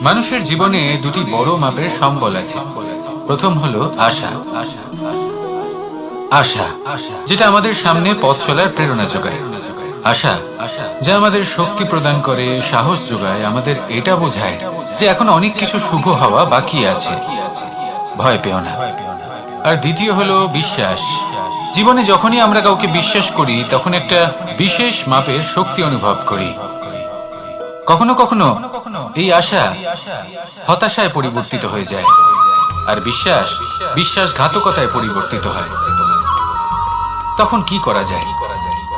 মানুষের জীবনে দুটি বড় মাপের সম্বল আছে। প্রথম হলো আশা। আশা যেটা আমাদের সামনে পথ চলার প্রেরণা যোগায়। আশা যা আমাদের শক্তি প্রদান করে, সাহস যোগায়, আমাদের এটা বোঝায় যে এখন অনেক কিছু শুভ হওয়া বাকি আছে, ভয় পেও না। আর দ্বিতীয় হলো বিশ্বাস। জীবনে যখনই আমরা কাউকে বিশ্বাস করি তখন একটা বিশেষ মাপের শক্তি অনুভব করি। কখনো কখনো এই আশা হতাশায় পরিবর্তিত হয়ে যায়, আর বিশ্বাস বিশ্বাসঘাতকতায় পরিবর্তিত হয়। তখন কি করা যায়?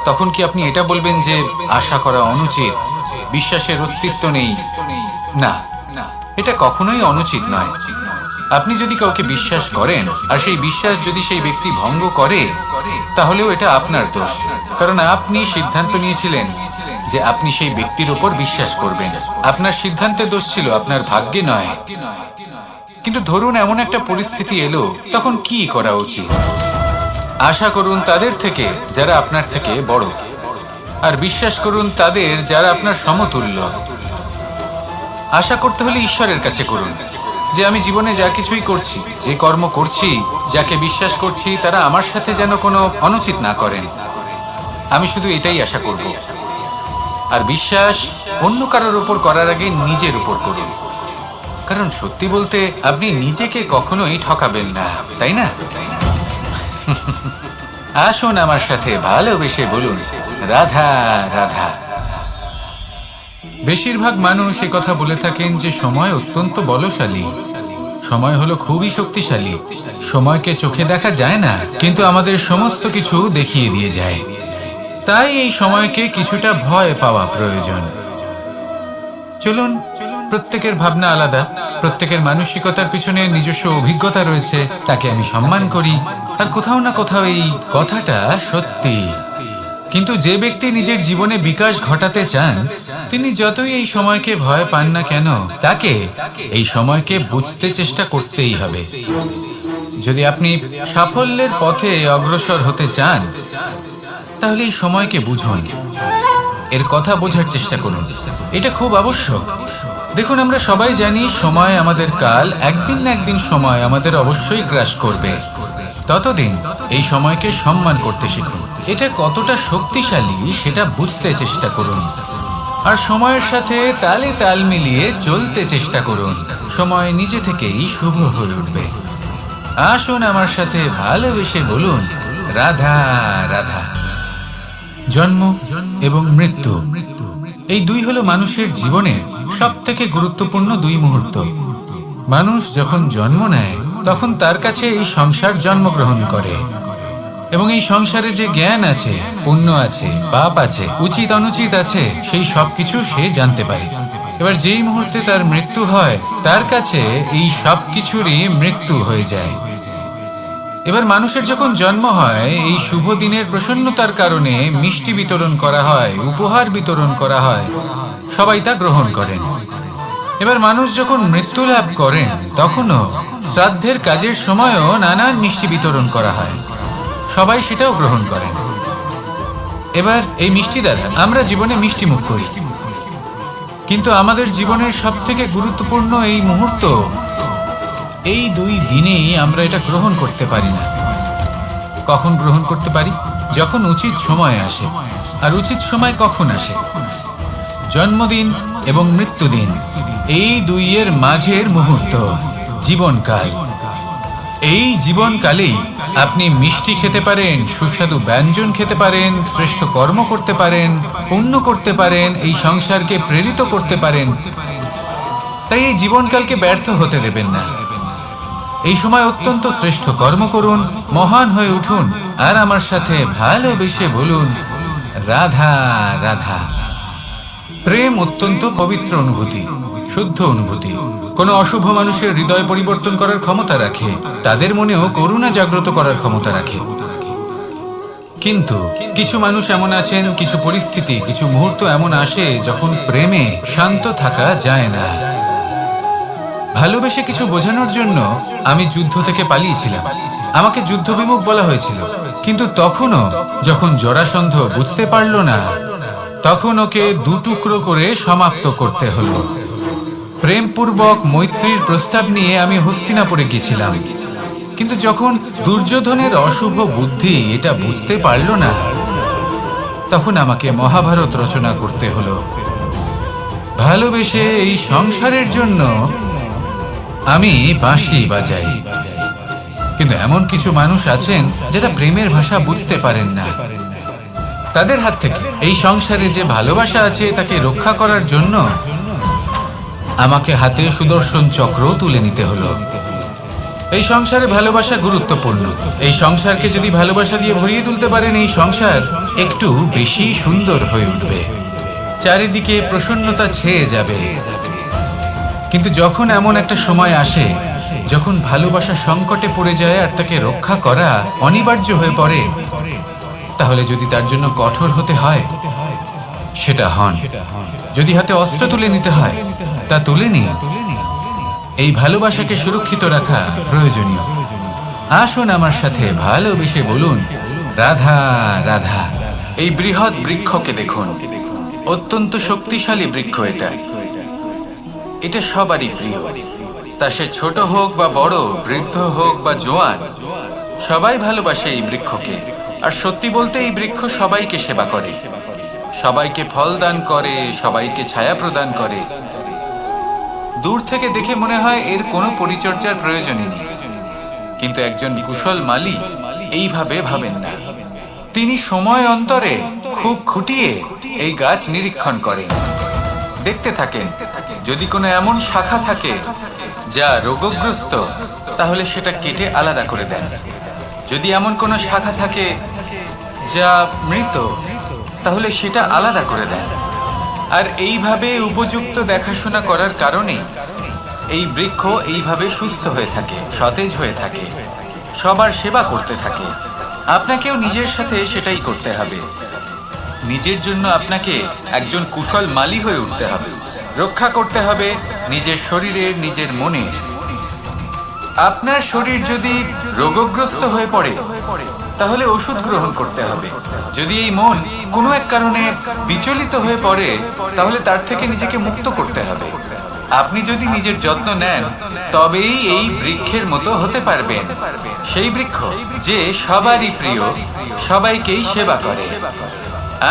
তখন কি আপনি এটা বলবেন যে আশা করা অনুচিত, বিশ্বাসের অস্তিত্ব নেই? না, এটা কখনোই অনুচিত নয়। আপনি যদি কাউকে বিশ্বাস করেন আর সেই বিশ্বাস যদি সেই ব্যক্তি ভঙ্গ করে, তাহলেও এটা আপনার দোষ, কারণ আপনি সিদ্ধান্ত নিয়েছিলেন যে আপনি সেই ব্যক্তির উপর বিশ্বাস করবেন। আপনার সিদ্ধান্তের দোষ ছিল, আপনার ভাগ্যে নয়। কিন্তু ধরুন এমন একটা পরিস্থিতি এলো, তখন কি করা উচিত? আশা করুন তাদের থেকে যারা আপনার থেকে বড়, আর বিশ্বাস করুন তাদের যারা আপনার সমতুল্য। আশা করতে হলে ঈশ্বরের কাছে করুন যে আমি জীবনে যা কিছুই করছি, যে কর্ম করছি, যাকে বিশ্বাস করছি, তারা আমার সাথে যেন কোনো অনুচিত না করেন। আমি শুধু এটাই আশা করব। আর বিশ্বাস অন্য কারোর উপর করার আগে নিজের উপর করুন, কারণ সত্যি বলতে আপনি নিজেকে কখনোই ঠকাবেন না, তাই না? আসুন আমার সাথে ভালোবেসে বলুন, রাধা রাধা। বেশিরভাগ মানুষ এ কথা বলে থাকেন যে সময় অত্যন্ত বলশালী, সময় হলো খুবই শক্তিশালী। সময়কে চোখে দেখা যায় না, কিন্তু আমাদের সমস্ত কিছু দেখিয়ে দিয়ে যায়। তাই এই সময়কে কিছুটা ভয় পাওয়া প্রয়োজন। চলুন, প্রত্যেকের ভাবনা আলাদা, প্রত্যেকের মানসিকতার পিছনে নিজস্ব অভিজ্ঞতা রয়েছে, তাকে আমি সম্মান করি। আর কোথাও না কোথাও এই কথাটা সত্যি। কিন্তু যে ব্যক্তি নিজের জীবনে বিকাশ ঘটাতে চান, তিনি যতই এই সময়কে ভয় পান না কেন, তাকে এই সময়কে বুঝতে চেষ্টা করতেই হবে। যদি আপনি সাফল্যের পথে অগ্রসর হতে চান, তাহলে এই সময়কে বুঝুন, এর কথা বোঝার চেষ্টা করুন। এটা খুব আবশ্যক। দেখুন, আমরা সবাই জানি সময় আমাদের কাল, একদিন না একদিন সময় আমাদের অবশ্যই গ্রাস করবে। ততদিন এই সময়কে সম্মান করতে শিখুন। এটা কতটা শক্তিশালী সেটা বুঝতে চেষ্টা করুন, আর সময়ের সাথে তালে তাল মিলিয়ে চলতে চেষ্টা করুন। সময় নিজে থেকেই শুভ হয়ে উঠবে। আসুন আমার সাথে ভালোবেসে বলুন, রাধা রাধা। জন্ম এবং মৃত্যু, এই দুই হলো মানুষের জীবনের সবথেকে গুরুত্বপূর্ণ দুই মুহূর্ত। মানুষ যখন জন্ম নেয় তখন তার কাছে এই সংসার জন্মগ্রহণ করে, এবং এই সংসারে যে জ্ঞান আছে, পুণ্য আছে, পাপ আছে, উচিত অনুচিত আছে, সেই সবকিছু সে জানতে পারে। এবার যেই মুহূর্তে তার মৃত্যু হয়, তার কাছে এই সবকিছুরই মৃত্যু হয়ে যায়। এবার মানুষের যখন জন্ম হয়, এই শুভ দিনের প্রসন্নতার কারণে মিষ্টি বিতরণ করা হয়, উপহার বিতরণ করা হয়, সবাই তা গ্রহণ করেন। এবার মানুষ যখন মৃত্যু লাভ করেন, তখনও শ্রাদ্ধের কাজের সময়ও নানান মিষ্টি বিতরণ করা হয়, সবাই সেটাও গ্রহণ করেন। এবার এই মিষ্টি দ্বারা আমরা জীবনে মিষ্টি মুখ করি, কিন্তু আমাদের জীবনের সবথেকে গুরুত্বপূর্ণ এই মুহূর্ত, এই দুই দিনেই আমরা এটা গ্রহণ করতে পারি না। কখন গ্রহণ করতে পারি? যখন উচিত সময় আসে। আর উচিত সময় কখন আসে? জন্মদিন এবং মৃত্যুদিন, এই দুইয়ের মাঝের মুহূর্ত, জীবনকাল। এই জীবনকালেই আপনি মিষ্টি খেতে পারেন, সুস্বাদু ব্যঞ্জন খেতে পারেন, শ্রেষ্ঠ কর্ম করতে পারেন, পুণ্য করতে পারেন, এই সংসারকে প্রেরিত করতে পারেন। তাই এই জীবনকালকে ব্যর্থ হতে দেবেন না। এই সময় অত্যন্ত শ্রেষ্ঠ কর্ম করুন, মহান হয়ে উঠুন, আর আমার সাথে ভালোবেসে বলুন, রাধা রাধা। প্রেম অত্যন্ত পবিত্র অনুভূতি, শুদ্ধ অনুভূতি। কোনো অশুভ মানুষের হৃদয় পরিবর্তন করার ক্ষমতা রাখে, তাদের মনেও করুণা জাগ্রত করার ক্ষমতা রাখে। কিন্তু কিছু মানুষ এমন আছেন, কিছু পরিস্থিতি, কিছু মুহূর্ত এমন আসে যখন প্রেমে শান্ত থাকা যায় না। ভালোবেসে কিছু বোঝানোর জন্য আমি যুদ্ধ থেকে পালিয়েছিলাম, আমাকে যুদ্ধবিমুখ বলা হয়েছিল, কিন্তু তখনও যখন জরাসন্ধ বুঝতে পারল না, তখন ওকে দুটুকরো করে সমাপ্ত করতে হলো। প্রেমপূর্বক মৈত্রীর প্রস্তাব নিয়ে আমি হস্তিনাপুরে গিয়েছিলাম, কিন্তু যখন দুর্যোধনের অশুভ বুদ্ধি এটা বুঝতে পারল না, তখন আমাকে মহাভারত রচনা করতে হলো। ভালোবেসে এই সংসারের জন্য আমি বাঁশি বাজাই, কিন্তু এমন কিছু মানুষ আছেন যারা প্রেমের ভাষা বুঝতে পারেন না। তাদের হাত থেকে এই সংসারে যে ভালোবাসা আছে তাকে রক্ষা করার জন্য আমাকে হাতে সুদর্শন চক্র তুলে নিতে হলো। এই সংসারে ভালোবাসা গুরুত্বপূর্ণ। এই সংসারকে যদি ভালোবাসা দিয়ে ভরিয়ে তুলতে পারেন, এই সংসার একটু বেশি সুন্দর হয়ে উঠবে, চারিদিকে প্রসন্নতা ছেয়ে যাবে। কিন্তু যখন এমন একটা সময় আসে যখন ভালোবাসা সংকটে পড়ে যায় আর তাকে রক্ষা করা অনিবার্য হয়ে পড়ে, তাহলে যদি তার জন্য কঠোর হতে হয় সেটা হন, যদি হাতে অস্ত্র তুলে নিতে হয় তা তুলে নিন। এই ভালোবাসাকে সুরক্ষিত রাখা প্রয়োজনীয়। আসুন আমার সাথে ভালোবেসে বলুন, রাধা রাধা। এই বৃহৎ বৃক্ষকে দেখুন, অত্যন্ত শক্তিশালী বৃক্ষ। এটা সবারই প্রিয়, তা সে ছোট হোক বা বড়, বৃদ্ধ হোক বা জোয়ান, সবাই ভালোবাসে এই বৃক্ষকে। আর সত্যি বলতে এই বৃক্ষ সবাইকে সেবা করে, সবাইকে ফল দান করে, সবাইকে ছায়া প্রদান করে। দূর থেকে দেখে মনে হয় এর কোনো পরিচর্যার প্রয়োজনই নেই, কিন্তু একজন কুশল মালী এইভাবে ভাবেন না। তিনি সময় অন্তরে খুব খুঁটিয়ে এই গাছ নিরীক্ষণ করেন, দেখতে থাকেন। যদি কোনো এমন শাখা থাকে যা রোগগ্রস্ত, তাহলে সেটা কেটে আলাদা করে দেন। যদি এমন কোনো শাখা থাকে যা মৃত, তাহলে সেটা আলাদা করে দেন। আর এইভাবে উপযুক্ত দেখাশোনা করার কারণে এই বৃক্ষ এইভাবে সুস্থ হয়ে থাকে, সতেজ হয়ে থাকে, সবার সেবা করতে থাকে। আপনাকেও নিজের সাথে সেটাই করতে হবে। নিজের জন্য আপনাকে একজন কুশল মালী হয়ে উঠতে হবে, রক্ষা করতে হবে নিজের শরীরের, নিজের মনের। আপনার শরীর যদি রোগগ্রস্ত হয়ে পড়ে, তাহলে ওষুধ গ্রহণ করতে হবে। যদি এই মন কোনো এক কারণে বিচলিত হয়ে পড়ে, তাহলে তার থেকে নিজেকে মুক্ত করতে হবে। আপনি যদি নিজের যত্ন নেন, তবেই এই বৃক্ষের মতো হতে পারবেন, সেই বৃক্ষ যে সবারই প্রিয়, সবাইকেই সেবা করে।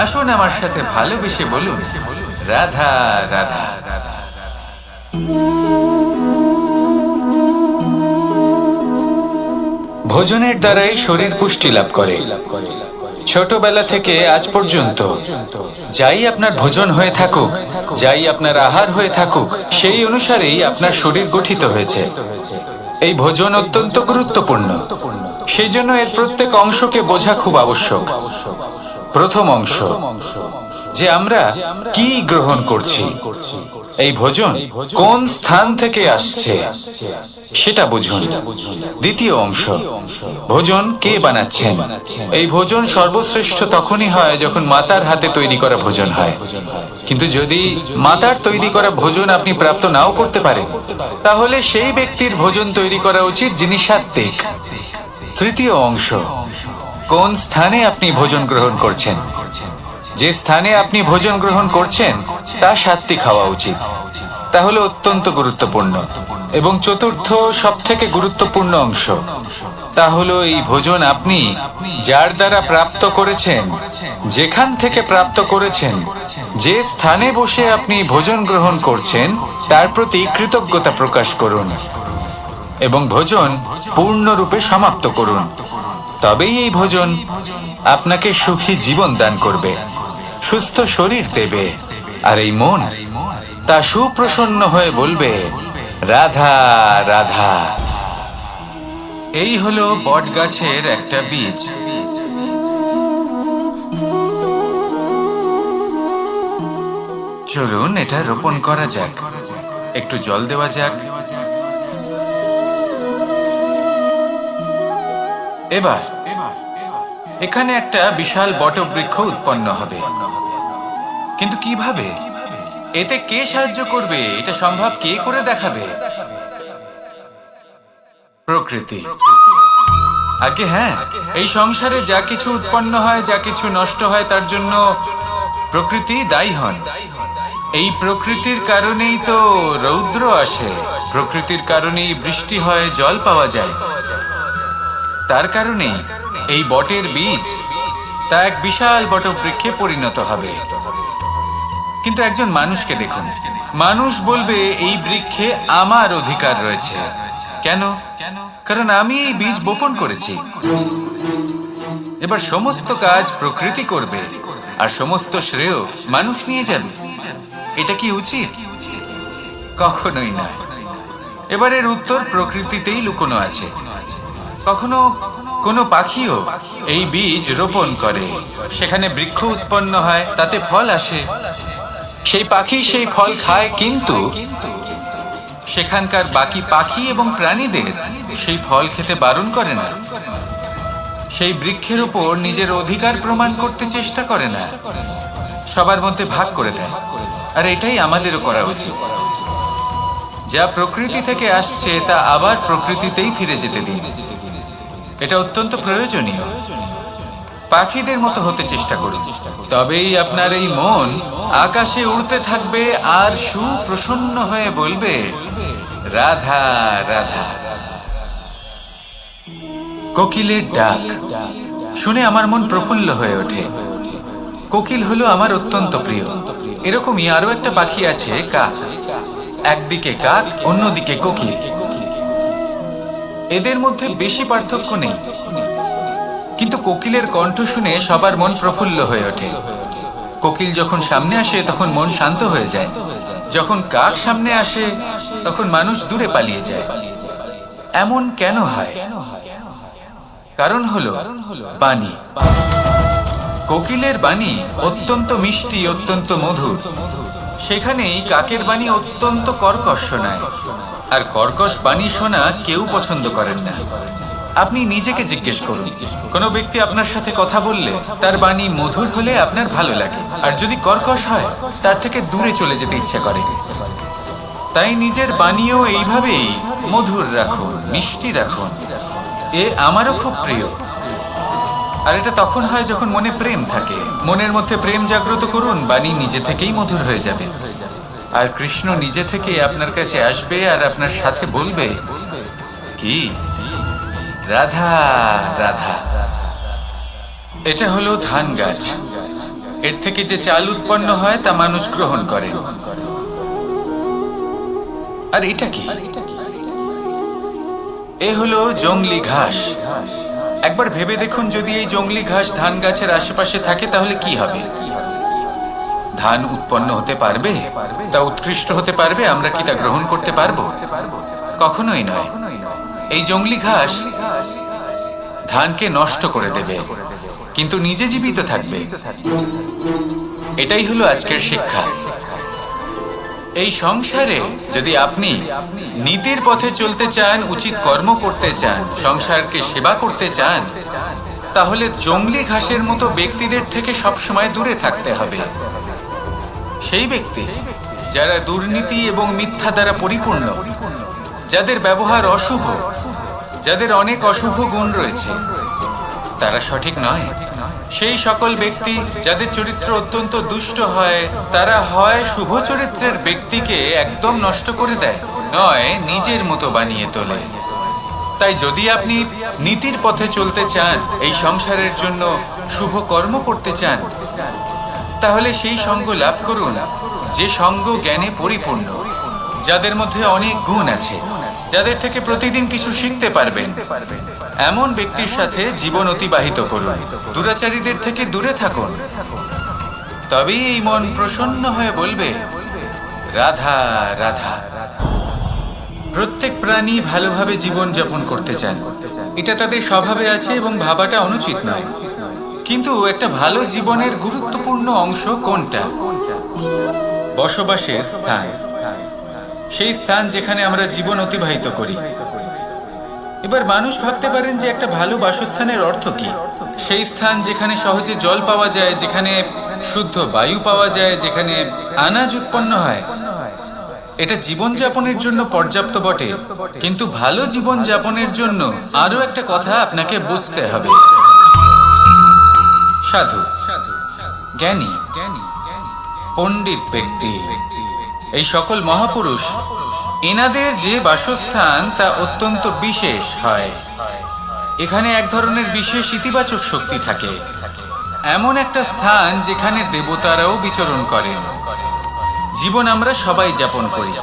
আসুন আমার সাথে ভালোবেসে বলুন, রাধা রাধা। ভোজনের দ্বারাই শরীর পুষ্টি লাভ করে। ছোটবেলা থেকে আজ পর্যন্ত যাই আপনার ভোজন হয়ে থাকুক, যাই আপনার আহার হয়ে থাকুক, সেই অনুসারেই আপনার শরীর গঠিত হয়েছে। এই ভোজন অত্যন্ত গুরুত্বপূর্ণ, সেই জন্য এর প্রত্যেক অংশকে বোঝা খুব আবশ্যক। প্রথম অংশ, যে আমরা কি গ্রহণ করছি, এই ভোজন কোন স্থান থেকে আসছে সেটা বুঝুন। দ্বিতীয় অংশ, ভোজন কে বানাচ্ছেন। এই ভোজন সর্বশ্রেষ্ঠ তখনই হয় যখন মাতার হাতে তৈরি করা ভোজন হয়। কিন্তু যদি মাতার তৈরি করা ভোজন আপনি প্রাপ্ত নাও করতে পারেন, তাহলে সেই ব্যক্তির ভোজন তৈরি করা উচিত যিনি সাত্ত্বিক। তৃতীয় অংশ, কোন স্থানে আপনি ভোজন গ্রহণ করছেন। যে স্থানে আপনি ভোজন গ্রহণ করছেন তা সাত্ত্বিক হওয়া উচিত, তাহলে অত্যন্ত গুরুত্বপূর্ণ। এবং চতুর্থ সবথেকে গুরুত্বপূর্ণ অংশ, তা হলো এই ভোজন আপনি যার দ্বারা প্রাপ্ত করেছেন, যেখান থেকে প্রাপ্ত করেছেন, যে স্থানে বসে আপনি ভোজন গ্রহণ করছেন, তার প্রতি কৃতজ্ঞতা প্রকাশ করুন এবং ভোজন পূর্ণরূপে সমাপ্ত করুন। তবেই এই ভোজন আপনাকে সুখী জীবন দান করবে, সুস্থ শরীর দেবে, আর এই মন তা সুপ্রসন্ন হয়ে বলবে, রাধা রাধা। এই হলো বট গাছের একটা বীজ। চলুন এটা রোপণ করা যাক, একটু জল দেওয়া যাক। এবার এখানে একটা বিশাল বটবৃক্ষ উৎপন্ন হবে। কিন্তু কিভাবে? এতে কে সাহায্য করবে? এটা সম্ভব কে করে দেখাবে? প্রকৃতি। আগে হ্যাঁ, এই সংসারে যা কিছু উৎপন্ন হয়, যা কিছু নষ্ট হয়, তার জন্য প্রকৃতি দায়ী হন। এই প্রকৃতির কারণেই তো রৌদ্র আসে, প্রকৃতির কারণেই বৃষ্টি হয়, জল পাওয়া যায়। তার কারণেই এই বটের বীজ তা এক বিশাল বটবৃক্ষে পরিণত হবে। কিন্তু একজন মানুষকে দেখুন, মানুষ বলবে এই বৃক্ষে আমার অধিকার রয়েছে। কেন? কারণ আমি এই বীজ বপন করেছি। এবার সমস্ত কাজ প্রকৃতি করবে আর সমস্ত শ্রেয় মানুষ নিয়ে যাবে। এটা কি উচিত? কখনোই না। এবার এর উত্তর প্রকৃতিতেই লুকোনো আছে। কখনো কোনো পাখিও এই বীজ রোপণ করে, সেখানে বৃক্ষ উৎপন্ন হয়, তাতে ফল আসে, সেই পাখি সেই ফল খায়, কিন্তু সেখানকার বাকি পাখি এবং প্রাণীদের সেই ফল খেতে বারণ করে না। সেই বৃক্ষের উপর নিজের অধিকার প্রমাণ করতে চেষ্টা করে না, সবার মধ্যে ভাগ করে দেয়। আর এটাই আমাদেরও করা উচিত। যা প্রকৃতি থেকে আসছে তা আবার প্রকৃতিতেই ফিরে যেতে দিন। এটা অত্যন্ত প্রয়োজনীয়। পাখিদের মতো হতে চেষ্টা করুন, তবেই আপনার এই মন আকাশে উড়তে থাকবে আর সুপ্রসন্ন হয়ে বলবে, রাধা রাধা। কোকিলের ডাক শুনে আমার মন প্রফুল্ল হয়ে ওঠে। কোকিল হলো আমার অত্যন্ত প্রিয়। এরকমই আরো একটা পাখি আছে, কাক। একদিকে কাক, অন্যদিকে কোকিল। এদের মধ্যে বেশি পার্থক্য নেই, কিন্তু কোকিলের কণ্ঠ শুনে সবার মন প্রফুল্ল হয়ে ওঠে। কোকিল যখন সামনে আসে তখন মন শান্ত হয়ে যায়। যখন কাক সামনে আসে তখন মানুষ দূরে পালিয়ে যায়। এমন কেন হয়? কারণ হলো বাণী। কোকিলের বাণী অত্যন্ত মিষ্টি, অত্যন্ত মধুর। সেখানেই কাকের বাণী অত্যন্ত কর্কশ শোনায়, আর কর্কশ বাণী শোনা কেউ পছন্দ করেন না। আপনি নিজেকে জিজ্ঞেস করুন, কোনো ব্যক্তি আপনার সাথে কথা বললে তার বাণী মধুর হলে আপনার ভালো লাগে, আর যদি কর্কশ হয় তার থেকে দূরে চলে যেতে ইচ্ছে করে। তাই নিজের বাণীও এইভাবেই মধুর রাখুন, মিষ্টি রাখুন। এ আমারও খুব প্রিয়। আর এটা তখন হয় যখন মনে প্রেম থাকে। মনের মধ্যে প্রেম জাগ্রত করুন, বাণী নিজে থেকেই মধুর হয়ে যাবে। আর কৃষ্ণ নিজে থেকে আপনার কাছে আসবে আর আপনার সাথে বলবে, কি রাধা রাধা। এটা হলো ধান গাছ। এর থেকে যে চাল উৎপন্ন হয় তা মানুষ গ্রহণ করে। আর এটা কি? এ হলো জংলি ঘাস। একবার ভেবে দেখুন, যদি এই জংলি ঘাস ধান গাছের আশেপাশে থাকে তাহলে কি হবে? ধান উৎপন্ন হতে পারবে? তা উৎকৃষ্ট হতে পারবে? আমরা কি তা গ্রহণ করতে পারবো? কখনোই নয়। এই জংলি ঘাস ধানকে নষ্ট করে দেবে, কিন্তু নিজে জীবিত থাকবে। এটাই হলো আজকের শিক্ষা। এই সংসারে যদি আপনি নীতির পথে চলতে চান, উচিত কর্ম করতে চান, সংসারকে সেবা করতে চান, তাহলে জংলি ঘাসের মতো ব্যক্তিদের থেকে সবসময় দূরে থাকতে হবে। সেই ব্যক্তি যারা দুর্নীতি এবং মিথ্যা দ্বারা পরিপূর্ণ, যাদের ব্যবহার অশুভ, যাদের অনেক অশুভ গুণ রয়েছে, তারা সঠিক নয়। সেই সকল ব্যক্তি যাদের চরিত্র অত্যন্ত দুষ্ট হয়, তারা হয় শুভ চরিত্রের ব্যক্তিকে একদম নষ্ট করে দেয়, নয় নিজের মতো বানিয়ে তোলে। তাই যদি আপনি নীতির পথে চলতে চান, এই সংসারের জন্য শুভ কর্ম করতে চান, তাহলে সেই সঙ্গ লাভ করুন যে সঙ্গ জ্ঞানে পরিপূর্ণ, যাদের মধ্যে অনেক গুণ আছে, যাদের থেকে প্রতিদিন কিছু শিখতে পারবেন। এমন ব্যক্তির সাথে জীবন অতিবাহিত করুন, দুরাচারীদের থেকে দূরে থাকুন। তবেই এই মন প্রসন্ন হয়ে বলবে, রাধা রাধা। প্রত্যেক প্রাণী ভালোভাবে জীবন যাপন করতে চান, এটা তাদের স্বভাবে আছে এবং ভাবাটা অনুচিত নয়। কিন্তু একটা ভালো জীবনের গুরুত্বপূর্ণ অংশ কোনটা? বসবাসের স্থান, সেই স্থান যেখানে আমরা জীবন অতিবাহিত করি। এবার মানুষ ভাবতে পারেন যে একটা ভালো বাসস্থানের অর্থ কি? সেই স্থান যেখানে সহজে জল পাওয়া যায়, যেখানে শুদ্ধ বায়ু পাওয়া যায়, যেখানে আনাজ উৎপন্ন হয়। এটা জীবনযাপনের জন্য পর্যাপ্ত বটে, কিন্তু ভালো জীবনযাপনের জন্য আরো একটা কথা আপনাকে বুঝতে হবে। সাধু, জ্ঞানী, পণ্ডিত ব্যক্তি, এই সকল মহাপুরুষ, এনাদের যে বাসস্থান তা অত্যন্ত বিশেষ হয়। এখানে এক ধরনের বিশেষ ইতিবাচক শক্তি থাকে, এমন একটা স্থান যেখানে দেবতারাও বিচরণ করেন। জীবন আমরা সবাই যাপন করি,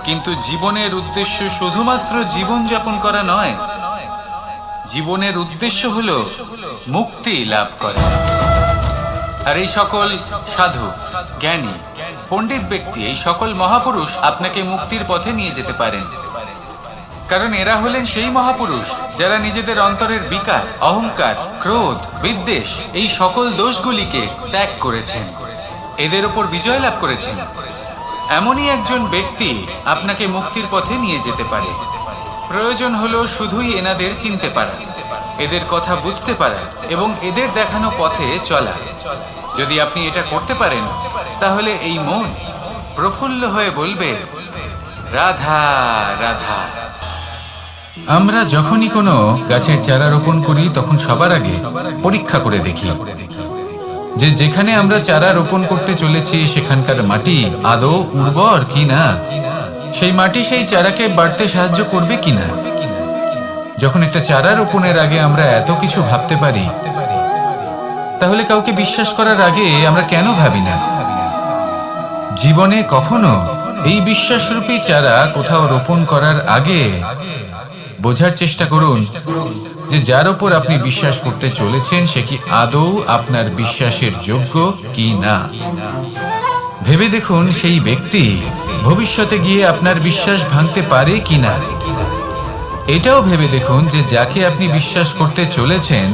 কিন্তু জীবনের উদ্দেশ্য শুধুমাত্র জীবন যাপন করা নয়। জীবনের উদ্দেশ্য হলো মুক্তি লাভ করা। আর এই সকল সাধু, জ্ঞানী, পণ্ডিত ব্যক্তি, এই সকল মহাপুরুষ আপনাকে মুক্তির পথে নিয়ে যেতে পারেন, কারণ এরা হলেন সেই মহাপুরুষ যারা নিজেদের অন্তরের বিকার, অহংকার, ক্রোধ, বিদ্বেষ এই সকল দোষগুলিকে ত্যাগ করেছেন, এদের ওপর বিজয় লাভ করেছেন। এমনই একজন ব্যক্তি আপনাকে মুক্তির পথে নিয়ে যেতে পারে। প্রয়োজন হলো শুধুই এনাদের চিনতে পারা, এদের কথা বুঝতে পারা এবং এদের দেখানো পথে চলা। যদি আপনি এটা করতে পারেন, তাহলে এই মন প্রফুল্ল হয়ে বলবে, রাধা রাধা। আমরা যখনই কোনো গাছের চারা রোপণ করি, তখন সবার আগে পরীক্ষা করে দেখি যে যেখানে আমরা চারা রোপণ করতে চলেছি সেখানকার মাটি আদৌ উর্বর কিনা, সেই মাটি সেই চারাকে বাড়তে সাহায্য করবে কিনা। যখন একটা চারা রোপণের আগে আমরা এত কিছু ভাবতে পারি, তাহলে কাউকে বিশ্বাস করার আগে আমরা কেন ভাবি না? জীবনে কখনো এই বিশ্বাসরূপী চারা কোথাও রোপণ করার আগে বোঝার চেষ্টা করুন যে যার উপর আপনি বিশ্বাস করতে চলেছেন সে কি আদৌ আপনার বিশ্বাসের যোগ্য কি না। ভেবে দেখুন সেই ব্যক্তি ভবিষ্যতে গিয়ে আপনার বিশ্বাস ভাঙতে পারে কিনা। এটাও ভেবে দেখুন যে যাকে আপনি বিশ্বাস করতে চলেছেন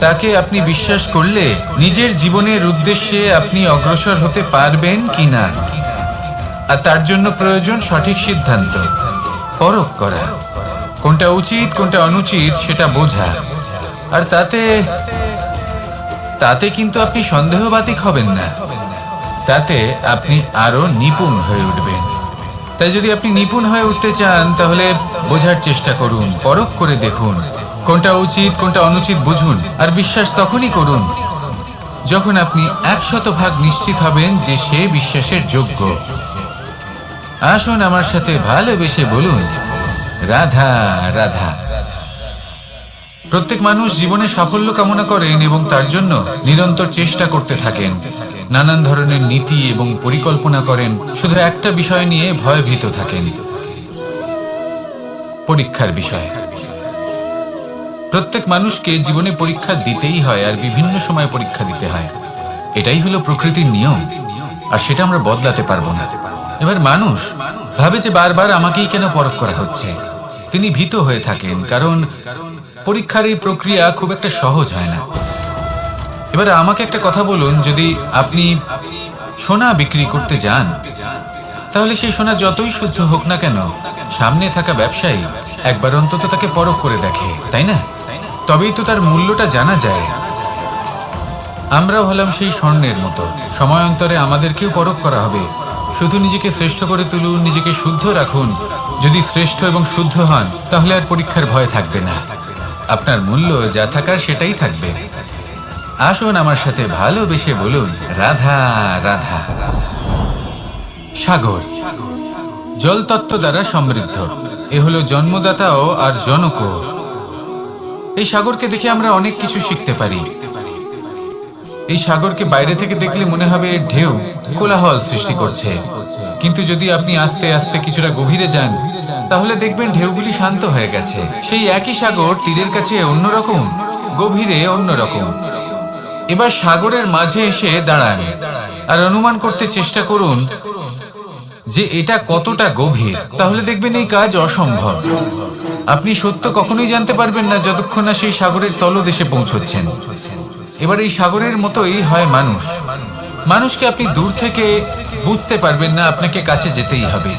তাকে আপনি বিশ্বাস করলে নিজের জীবনের উদ্দেশ্যে আপনি অগ্রসর হতে পারবেন কিনা। আর তার জন্য প্রয়োজন সঠিক সিদ্ধান্ত, পরখ করা, কোনটা উচিত কোনটা অনুচিত সেটা বোঝা। আর তাতে কিন্তু আপনি সন্দেহবাতিক হবেন না, তাতে আপনি আরো নিপুণ হয়ে উঠবেন। তাই যদি আপনি নিপুণ হয়ে উঠতে চান, তাহলে বোঝার চেষ্টা করুন, পরখ করে দেখুন, কোনটা উচিত কোনটা অনুচিত বুঝুন। আর বিশ্বাস তখনই করুন যখন আপনি 100% নিশ্চিত হবেন যে সে বিশ্বাসের যোগ্য। আসুন আমার সাথে ভালোবেসে বলুন, রাধা রাধা। প্রত্যেক মানুষ জীবনে সাফল্য কামনা করেন এবং তার জন্য নিরন্তর চেষ্টা করতে থাকেন, নানান ধরনের নীতি এবং পরিকল্পনা করেন। শুধু একটা বিষয় নিয়ে ভয়ভীত থাকেন, পরীক্ষার বিষয়। প্রত্যেক মানুষকে জীবনে পরীক্ষা দিতেই হয়, আর বিভিন্ন সময় পরীক্ষা দিতে হয়। এটাই হলো প্রকৃতির নিয়ম, আর সেটা আমরা বদলাতে পারবো না। এবার মানুষ ভাবে যে বারবার আমাকেই কেন পরখ করা হচ্ছে। তিনি ভীত হয়ে থাকেন, কারণ পরীক্ষার এই প্রক্রিয়া খুব একটা সহজ হয় না। এবার আমাকে একটা কথা বলুন, যদি আপনি সোনা বিক্রি করতে যান, তাহলে সেই সোনা যতই শুদ্ধ হোক না কেন, সামনে থাকা ব্যবসায়ী একবার অন্তত তাকে পরখ করে দেখে, তাই না? তবেই তো তার মূল্যটা জানা যায়। আমরাও হলাম সেই স্বর্ণের মতো, সময়ান্তরে আমাদেরকেও পরখ করা হবে। শুধু নিজেকে শ্রেষ্ঠ করে তুলুন, নিজেকে শুদ্ধ রাখুন। যদি শ্রেষ্ঠ এবং শুদ্ধ হন, তাহলে আর পরীক্ষার ভয় থাকবে না। আপনার মূল্য যা থাকার সেটাই থাকবে। আসুন আমার সাথে ভালোবেসে বলুন, রাধা রাধা। সাগর জলতত্ত্ব দ্বারা সমৃদ্ধ, এ হলো জন্মদাতাও আর জনকও। এই সাগরকে দেখে আমরা অনেক কিছু শিখতে পারি। এই সাগরকে বাইরে থেকে দেখলে মনে হবে ঢেউ কোলাহল সৃষ্টি করছে, কিন্তু যদি আপনি আস্তে আস্তে কিছুটা গভীরে যান, তাহলে দেখবেন ঢেউগুলি শান্ত হয়ে গেছে। সেই একই সাগর তীরের কাছে অন্যরকম, গভীরে অন্যরকম। এবার সাগরের মাঝে এসে দাঁড়ান আর অনুমান করতে চেষ্টা করুন যে এটা কতটা গভীর। তাহলে দেখবেন এই কাজ অসম্ভব। আপনি সত্য কখনোই জানতে পারবেন না যতক্ষণ না সেই সাগরের তলদেশে পৌঁছচ্ছেন। এবার এই সাগরের মতোই হয় মানুষ। মানুষকে আপনি দূর থেকে বুঝতে পারবেন না, আপনাকে কাছে যেতেই হবে।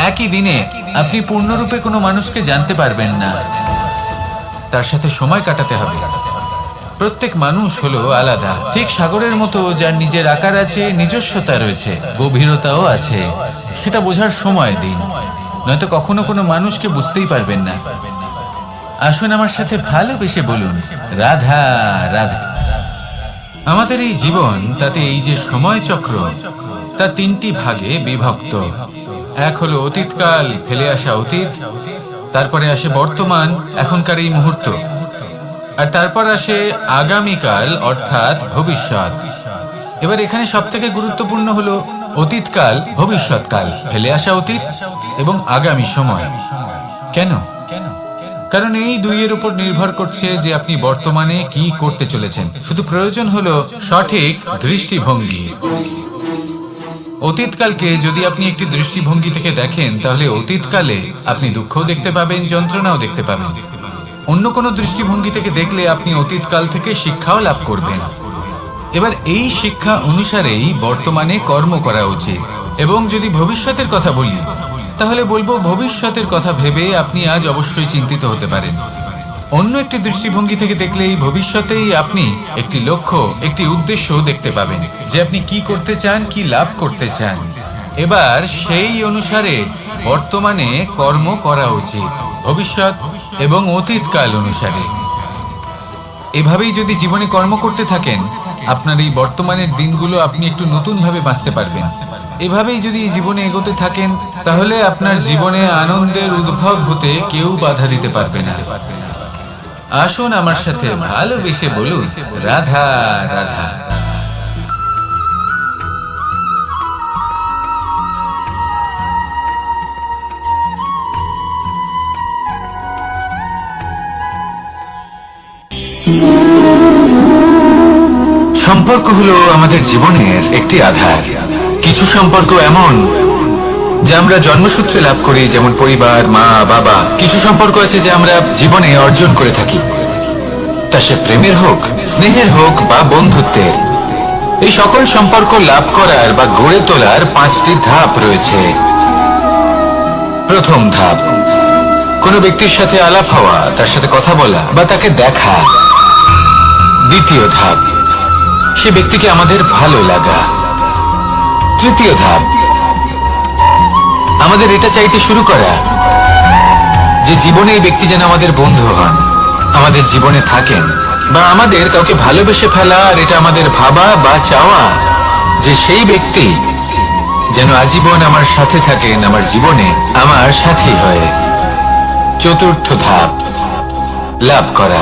একই দিনে আপনি পূর্ণরূপে কোনো মানুষকে জানতে পারবেন না, তার সাথে সময় কাটাতে হবে। প্রত্যেক মানুষ হলো আলাদা, ঠিক সাগরের মতো, যার নিজের আকার আছে, নিজস্বতা রয়েছে, গভীরতাও আছে। সেটা বোঝার সময় দিন, নয়তো কখনো কোনো মানুষকে বুঝতেই পারবেন না। আসুন আমার সাথে ভালোবেসে বলুন, রাধা রাধা। আমাদের এই জীবন, তাতে এই যে সময় চক্র, তা তিনটি ভাগে বিভক্ত। এক হলো অতীতকাল, ফেলে আসা অতীত, তারপরে আসে বর্তমান, এখনকার এই মুহূর্ত, আর তারপর আসে আগামীকাল অর্থাৎ ভবিষ্যৎ। এবার এখানে সবথেকে গুরুত্বপূর্ণ হলো অতীতকাল, ভবিষ্যৎকাল, ফেলে আসা অতীত এবং আগামী সময়। কেন? কারণ এই দুইয়ের উপর নির্ভর করছে যে আপনি বর্তমানে কি করতে চলেছেন। শুধু প্রয়োজন হলো সঠিক দৃষ্টিভঙ্গি। অতীতকালকে যদি আপনি একটি দৃষ্টিভঙ্গি থেকে দেখেন, তাহলে অতীতকালে আপনি দুঃখও দেখতে পাবেন, যন্ত্রণাও দেখতে পাবেন। অন্য কোনো দৃষ্টিভঙ্গি থেকে দেখলে আপনি অতীতকাল থেকে শিক্ষাও লাভ করবেন। এবার এই শিক্ষা অনুসারেই বর্তমানে কর্ম করা উচিত। এবং যদি ভবিষ্যতের কথা বলি, তাহলে বলবো ভবিষ্যতের কথা ভেবে আপনি আজ অবশ্যই চিন্তিত হতে পারেন। অন্য একটি দৃষ্টিভঙ্গি থেকে দেখলে এই ভবিষ্যতেই আপনি একটি লক্ষ্য, একটি উদ্দেশ্য দেখতে পাবেন, যে আপনি কি করতে চান, কি লাভ করতে চান। এবার সেই অনুসারে বর্তমানে কর্ম করা উচিত, ভবিষ্যৎ এবং অতীতকাল অনুসারে। এভাবেই যদি জীবনে কর্ম করতে থাকেন, আপনার এই বর্তমানের দিনগুলো আপনি একটু নতুনভাবে বাঁচতে পারবেন। এভাবেই যদি জীবনে এগোতে থাকেন, তাহলে আপনার জীবনে আনন্দের উদ্ভব হতে কেউ বাধা দিতে পারবে না। আসুন আমার সাথে ভালোবেসে বলুন, রাধা রাধা। সম্পর্ক হলো আমাদের জীবনের একটি আধার। কিছু সম্পর্ক এমন যা আমরা জন্মসূত্রে লাভ করি, যেমন পরিবার, মা বাবা। কিছু সম্পর্ক আছে যে আমরা জীবনে অর্জন করে থাকি, তা সে প্রেমের হোক, স্নেহের হোক বা বন্ধুত্বের। এই সকল সম্পর্ক লাভ করার বা গড়ে তোলার 5টি ধাপ রয়েছে। প্রথম ধাপ, কোনো ব্যক্তির সাথে আলাপ হওয়া, তার সাথে কথা বলা বা তাকে দেখা। দ্বিতীয় ধাপ, সে ব্যক্তিকে আমাদের ভালো লাগা। তৃতীয় ধাপ, আমাদের এটা চাইতে শুরু করা যে জীবনে এই ব্যক্তি যেন আমাদের বন্ধু হন, আমাদের জীবনে থাকেন, বা আমাদের কাউকে ভালোবেসে ফেলা, আর এটা আমাদের ভাবা বা চাওয়া যে সেই ব্যক্তি যেন আজীবন আমার সাথে থাকেন, আমার জীবনে আমার সাথী হয়ে। চতুর্থ ধাপ, লাভ করা।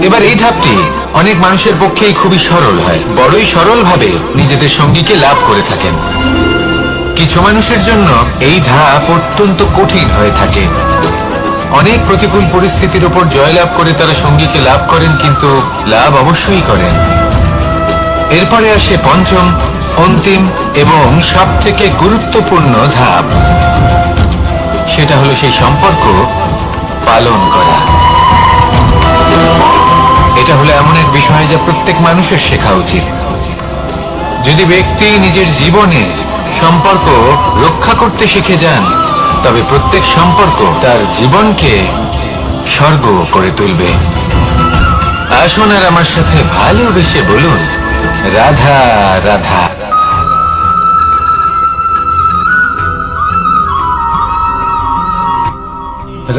এবার এই ধাপটি অনেক মানুষের পক্ষেই খুবই সরল হয়, বড়ই সরলভাবে নিজেদের সঙ্গীকে লাভ করে থাকেন। কিছু মানুষের জন্য এই ধাপ অত্যন্ত কঠিন হয়ে থাকে। অনেক প্রতিকূল পরিস্থিতির উপর জয়লাভ করে তারা সঙ্গীকে লাভ করেন, কিন্তু লাভ অবশ্যই করেন। এরপরে আসে পঞ্চম, অন্তিম এবং সবথেকে গুরুত্বপূর্ণ ধাপ। সেটা হলো সেই সম্পর্ক পালন করা। এটা হলো এমন এক বিষয় যা প্রত্যেক মানুষের শেখা উচিত। যদি ব্যক্তি নিজের জীবনে সম্পর্ক রক্ষা করতে শিখে যান, তবে প্রত্যেক সম্পর্ক তার জীবনকে স্বর্গ করে তুলবে। আসুন আর আমার সাথে ভালোবেসে বলুন, রাধা রাধা।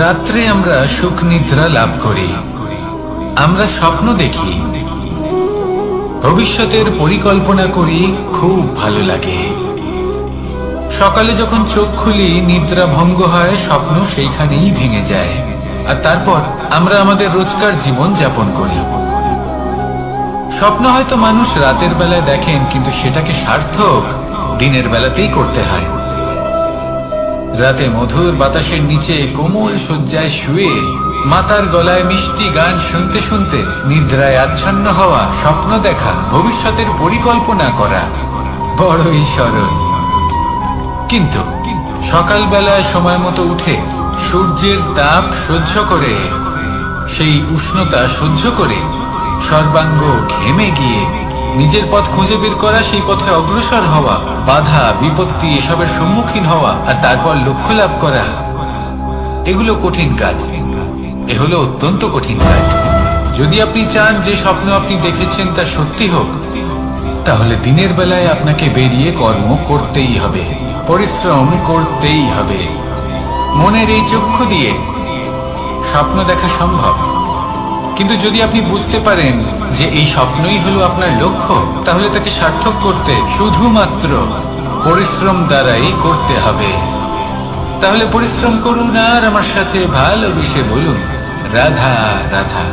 রাত্রে আমরা সুখ নিদ্রা লাভ করি, আমরা স্বপ্ন দেখি, ভবিষ্যতের পরিকল্পনা করি, খুব ভালো লাগে। সকালে যখন চোখ খুলি, নিদ্রা ভঙ্গ হয়, স্বপ্ন সেইখানেই ভেঙে যায়, আর তারপর আমরা আমাদের রোজকার জীবন যাপন করি। স্বপ্ন হয়তো মানুষ রাতের বেলায় দেখেন, কিন্তু সেটাকে সার্থক দিনের বেলাতেই করতে হয়। রাতে মধুর বাতাসের নিচে কোমল শয্যায় শুয়ে মাতার গলায় মিষ্টি গান শুনতে শুনতে নিদ্রায় আচ্ছন্ন হওয়া, স্বপ্ন দেখা, ভবিষ্যতের পরিকল্পনা করা বড়ই সরল। কিন্তু সকালবেলায় সময় মতো উঠে সূর্যের তাপ সহ্য করে, সেই উষ্ণতা সহ্য করে সর্বাঙ্গ ঘেমে গিয়ে নিজের পথ খুঁজে বের করা, সেই পথে অগ্রসর হওয়া, বাধা বিপত্তি এসবের সম্মুখীন হওয়া, আর তারপর লক্ষ্য লাভ করা, এগুলো কঠিন কাজ। এ হলো অত্যন্ত কঠিন কাজ। যদি আপনি চান যে স্বপ্ন আপনি দেখেছেন তা সত্যি হোক, তাহলে দিনের বেলায় আপনাকে বেরিয়ে কর্ম করতেই হবে, পরিশ্রম করতেই হবে। মনের এই চক্ষু দিয়ে স্বপ্ন দেখা সম্ভব, কিন্তু যদি আপনি বুঝতে পারেন যে এই স্বপ্নই হলো আপনার লক্ষ্য, তাহলে তাকে সার্থক করতে শুধুমাত্র পরিশ্রম দ্বারাই করতে হবে। তাহলে পরিশ্রম করুন আর আমার সাথে ভালোবেসে বলুন, রাধা রাধা।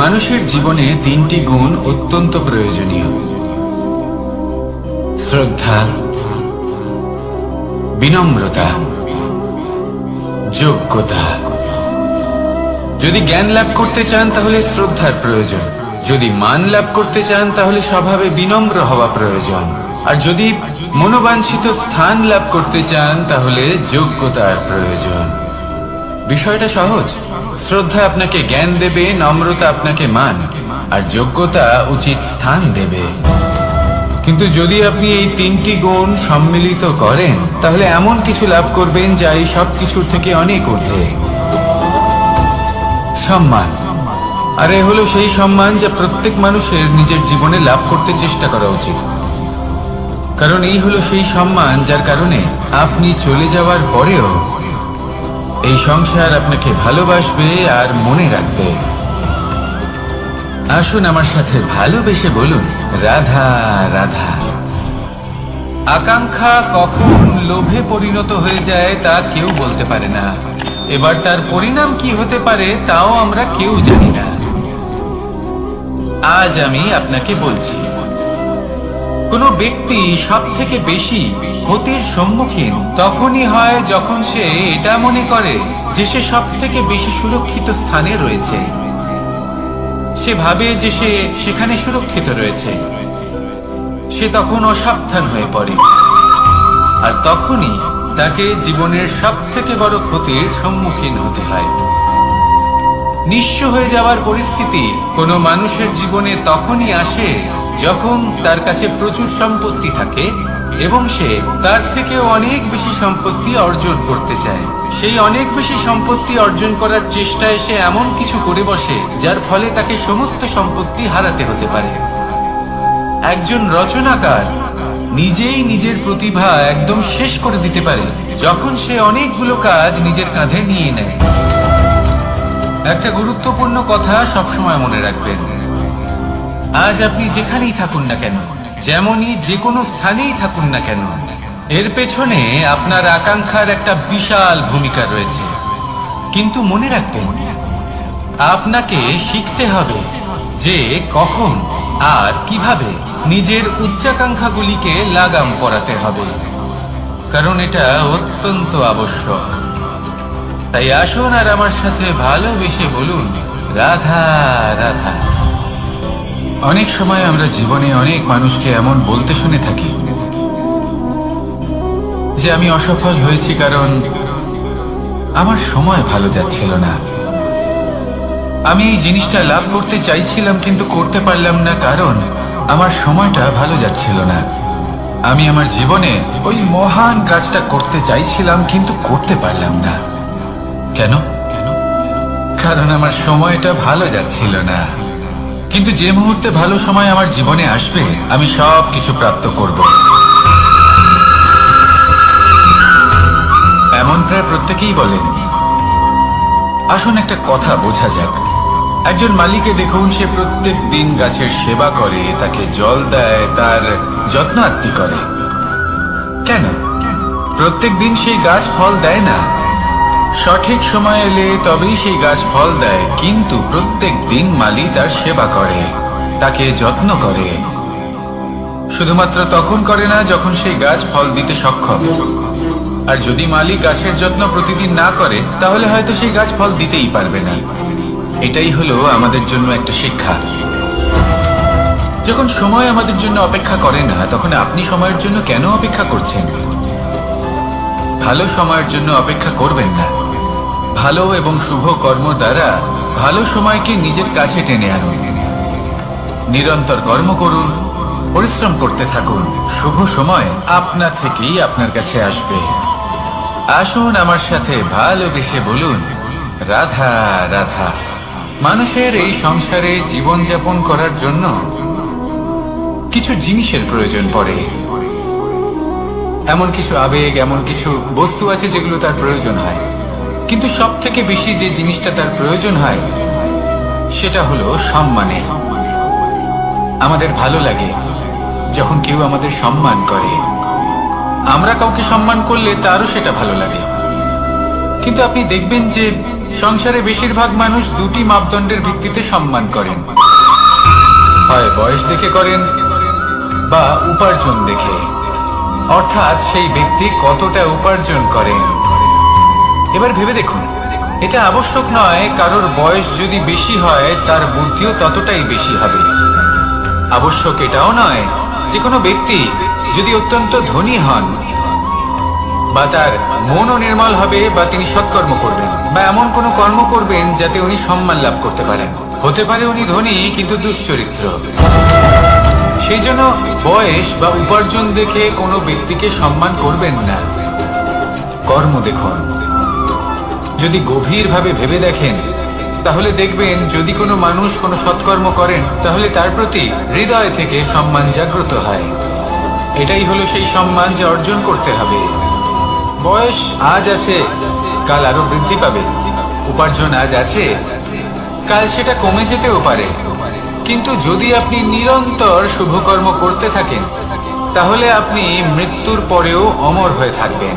মানুষের জীবনে তিনটি গুণ অত্যন্ত প্রয়োজনীয়: শ্রদ্ধা, বিনম্রতা, যোগ্যতা। যদি জ্ঞান লাভ করতে চান তাহলে শ্রদ্ধার প্রয়োজন, যদি মান লাভ করতে চান তাহলে স্বভাবে বিনম্র হওয়া প্রয়োজন, আর যদি মনোবাঞ্ছিত স্থান লাভ করতে চান তাহলে যোগ্যতার প্রয়োজন। বিষয়টা সহজ। শ্রদ্ধা আপনাকে জ্ঞান দেবে, নম্রতা আপনাকে মান, আর যোগ্যতা উচিত স্থান দেবে। কিন্তু যদি আপনি এই তিনটি গুণ সম্মিলিত করেন তাহলে এমন কিছু লাভ করবেন যা এই সব কিছুর থেকে অনেক ঊর্ধ্বে। সম্মান। আর এ হলো সেই সম্মান যা প্রত্যেক মানুষের নিজের জীবনে লাভ করতে চেষ্টা করা উচিত, কারণ এই হলো সেই সম্মান যার কারণে আপনি চলে যাওয়ার পরেও এই সংসার আপনাকে ভালোবাসবে আর মনে রাখবে। আসুন আমার সাথে ভালোবেসে বলুন, রাধা রাধা। আকাঙ্ক্ষা কখন লোভে পরিণত হয়ে যায় তা কেউ বলতে পারে না। এবার তার পরিণাম কি হতে পারে তাও আমরা কেউ জানি না। আজ আমি আপনাকে বলছি, কোনো ব্যক্তি সব থেকে বেশি ক্ষতির সম্মুখীন তখনই হয় যখন সে এটা মনে করে যে সে সব থেকে বেশি সুরক্ষিত স্থানে রয়েছে। সে ভাবে যে সে সেখানে সুরক্ষিত রয়েছে। সে তখন অসাবধান হয়ে পড়ে, আর তখনই তাকে জীবনের সব থেকে বড় ক্ষতির সম্মুখীন হতে হয়। নিঃস্ব হয়ে যাওয়ার পরিস্থিতি কোনো মানুষের জীবনে তখনই আসে যখন তার কাছে প্রচুর সম্পত্তি থাকে এবং সে তার থেকেও অনেক বেশি সম্পত্তি অর্জন করতে চায়। সেই অনেক বেশি সম্পত্তি অর্জন করার চেষ্টায় সে এমন কিছু করে বসে যার ফলে তাকে সমস্ত সম্পত্তি হারাতে হতে পারে। একজন রচনাকার নিজেই নিজের প্রতিভা একদম শেষ করে দিতে পারে যখন সে অনেকগুলো কাজ নিজের কাঁধে নিয়ে নেয়। একটা গুরুত্বপূর্ণ কথা সবসময় মনে রাখবেন, আজ আপনি যেখানেই থাকুন না কেন, যেমনই যে কোনো স্থানেই থাকুন না কেন, এর পেছনে আপনার আকাঙ্ক্ষার একটা বিশাল ভূমিকা রয়েছে। কিন্তু মনে রাখবেন, আপনাকে শিখতে হবে যে কখন আর কিভাবে নিজের উচ্চাকাঙ্ক্ষাগুলিকে লাগাম পরাতে হবে, কারণ এটা অত্যন্ত আবশ্যক। তাই আসুন আর আমার সাথে ভালোবেসে বলুন, রাধা রাধা। অনেক সময় আমরা জীবনে অনেক মানুষকে এমন বলতে শুনে থাকি যে আমি অসফল হয়েছি কারণ আমার সময় ভালো যাচ্ছিল না। আমি এই জিনিসটা লাভ করতে চাইছিলাম কিন্তু করতে পারলাম না কারণ আমার সময়টা ভালো যাচ্ছিল না। আমি আমার জীবনে ওই মহান কাজটা করতে চাইছিলাম কিন্তু করতে পারলাম না। কেন? কারণ আমার সময়টা ভালো যাচ্ছিল না। কিন্তু যে মুহূর্তে ভালো সময় আমার জীবনে আসবে আমি সব কিছু প্রাপ্ত করব। এমন প্রায় প্রত্যেকেই বলেন। আসুন একটা কথা বোঝা যাক। একজন মালিকে দেখুন, সে প্রত্যেক দিন গাছের সেবা করে, তাকে জল দেয়, তার যত্ন আত্তি করে। কেন? প্রত্যেক দিন সেই গাছ ফল দেয় না। সঠিক সময় এলে তবেই সেই গাছ ফল দেয়, কিন্তু প্রত্যেক দিন মালি তার সেবা করে, তাকে যত্ন করে। শুধুমাত্র তখন করে না যখন সেই গাছ ফল দিতে সক্ষম। আর যদি মালি গাছের যত্ন প্রতিদিন না করে তাহলে হয়তো সেই গাছ ফল দিতেই পারবে না। এটাই হলো আমাদের জন্য একটা শিক্ষা। যখন সময় আমাদের জন্য অপেক্ষা করে না তখন আপনি সময়ের জন্য কেন অপেক্ষা করছেন? ভালো সময়ের জন্য অপেক্ষা করবেন না। ভালো এবং শুভ কর্ম দ্বারা ভালো সময়কে নিজের কাছে টেনে আনুন। নিরন্তর কর্ম করুন, পরিশ্রম করতে থাকুন। শুভ সময় আপনা থেকেই আপনার কাছে আসবে। আসুন আমার সাথে ভালোবেসে বলুন, রাধা রাধা। মানুষের এই সংসারে জীবনযাপন করার জন্য কিছু জিনিসের প্রয়োজন পড়ে। এমন কিছু আবেগ, এমন কিছু বস্তু আছে যেগুলো তার প্রয়োজন হয়। কিন্তু সব থেকে বেশি যে জিনিসটা তার প্রয়োজন হয় সেটা হলো সম্মানে। আমাদের ভালো লাগে যখন কেউ আমাদের সম্মান করে। আমরা কাউকে সম্মান করলে তারও সেটা ভালো লাগে। কিন্তু আপনি দেখবেন যে সংসারে বেশিরভাগ মানুষ দুটি মাপদণ্ডের ভিত্তিতে সম্মান করেন। হয় বয়স দেখে করেন বা উপার্জন দেখে, অর্থাৎ সেই ব্যক্তি কতটা উপার্জন করেন। এবার ভেবে দেখুন, এটা আবশ্যক নয় কারোর বয়স যদি বেশি হয় তার বুদ্ধিও ততটাই বেশি হবে। আবশ্যক এটাও নয় যে কোনো ব্যক্তি যদি অত্যন্ত ধনী হন বা তার মনও নির্মল হবে বা তিনি সৎকর্ম করবেন বা এমন কোনো কর্ম করবেন যাতে উনি সম্মান লাভ করতে পারেন। হতে পারে উনি ধনী কিন্তু দুশ্চরিত্র। সেই জন্য বয়স বা উপার্জন দেখে কোনো ব্যক্তিকে সম্মান করবেন না। কর্ম দেখুন। যদি গভীরভাবে ভেবে দেখেন তাহলে দেখবেন যদি কোনো মানুষ কোনো সৎকর্ম করেন তাহলে তার প্রতি হৃদয় থেকে সম্মান জাগ্রত হয়। এটাই হলো সেই সম্মান যা অর্জন করতে হবে। বয়স আজ আছে, কাল আরো বৃদ্ধি পাবে। উপার্জন আজ আছে, কাল সেটা কমে যেতেও পারে। কিন্তু যদি আপনি নিরন্তর শুভকর্ম করতে থাকেন তাহলে আপনি মৃত্যুর পরেও অমর হয়ে থাকবেন।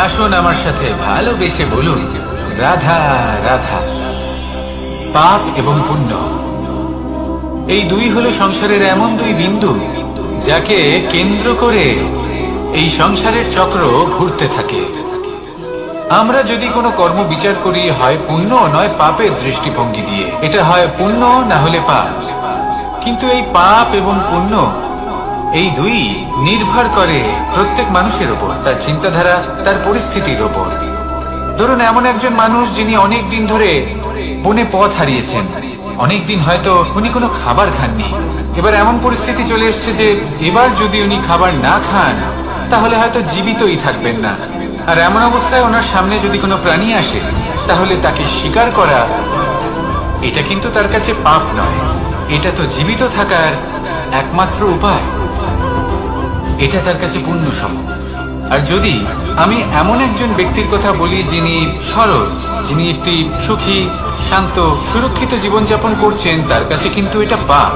আসুন আমার সাথে ভালোবেসে বলুন, রাধা রাধা। পাপ এবং পুণ্য, এই দুই হলো সংসারের এমন দুই বিন্দু যাকে কেন্দ্র করে এই সংসারের চক্র ঘুরতে থাকে। আমরা যদি কোনো কর্ম বিচার করি হয় পুণ্য নয় পাপের দৃষ্টিভঙ্গি দিয়ে, এটা হয় পুণ্য না হলে পাপ। কিন্তু এই পাপ এবং পুণ্য এই দুই নির্ভর করে প্রত্যেক মানুষের উপর, তার চিন্তাধারা, তার পরিস্থিতির উপর। ধরুন এমন একজন মানুষ যিনি অনেক দিন ধরে বনে পথ হারিয়েছেন, অনেক দিন হয়তো উনি কোনো খাবার খাননি। এবার এমন পরিস্থিতি চলে এসছে যে এবার যদি উনি খাবার না খান তাহলে হয়তো জীবিতই থাকবেন না। আর এমন অবস্থায় ওনার সামনে যদি কোনো প্রাণী আসে তাহলে তাকে শিকার করা এটা কিন্তু তার কাছে পাপ নয়, এটা তো জীবিত থাকার একমাত্র উপায়। এটা তার কাছে পুণ্য সম। আর যদি আমি এমন একজন ব্যক্তির কথা বলি যিনি সরল, যিনি একটি সুখী, শান্ত, সুরক্ষিত জীবনযাপন করছেন, তার কাছে কিন্তু এটা পাপ।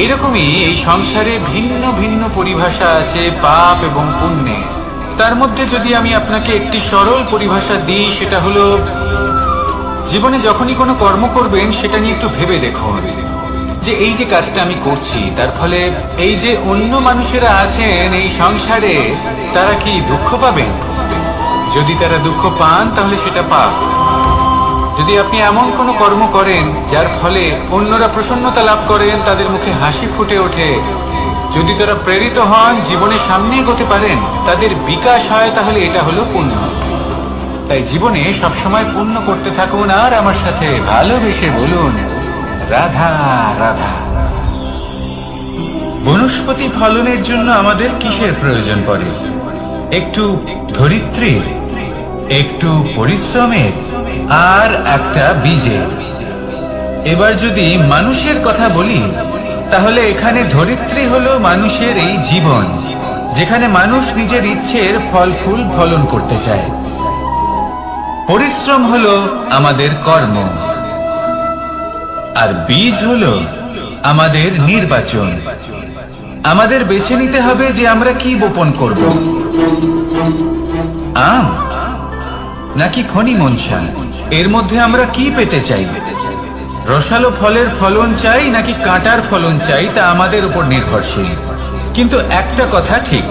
এইরকমই এই সংসারে ভিন্ন ভিন্ন পরিভাষা আছে পাপ এবং পুণ্যের। তার মধ্যে যদি আমি আপনাকে একটি সরল পরিভাষা দিই সেটা হলো, জীবনে যখনই কোনো কর্ম করবেন সেটা নিয়ে একটু ভেবে দেখুন যে এই যে কাজটা আমি করছি তার ফলে এই যে অন্য মানুষেরা আছেন এই সংসারে তারা কি দুঃখ পাবেন? যদি তারা দুঃখ পান তাহলে সেটা পাপ। যদি আপনি এমন কোনো কর্ম করেন যার ফলে অন্যরা প্রসন্নতা লাভ করেন, তাদের মুখে হাসি ফুটে ওঠে, যদি তারা প্রেরিত হন, জীবনে সামনে এগোতে পারেন, তাদের বিকাশ হয়, তাহলে এটা হলো পুণ্য। তাই জীবনে সবসময় পুণ্য করতে থাকুন আর আমার সাথে ভালোবেসে বলুন, রাধা রাধা। বনস্পতি ফলনের জন্য আমাদের কিসের প্রয়োজন পড়ে? একটু ধরিত্রীর, একটু পরিশ্রমের আর একটা বীজের। এবার যদি মানুষের কথা বলি তাহলে এখানে ধরিত্রী হলো মানুষের এই জীবন, যেখানে মানুষ নিজের ইচ্ছের ফল ফুল ফলন করতে চায়। পরিশ্রম হলো আমাদের কর্ম, আর বীজ হলো আমাদের নির্বাচন। আমাদের বেছে নিতে হবে যে আমরা কি বপন করব, আম নাকি ফণি মনসা। এর মধ্যে আমরা কি পেতে চাই? রসালো ফলের ফলন চাই নাকি কাঁটার ফলন চাই, তা আমাদের উপর নির্ভরশীল। কিন্তু একটা কথা ঠিক,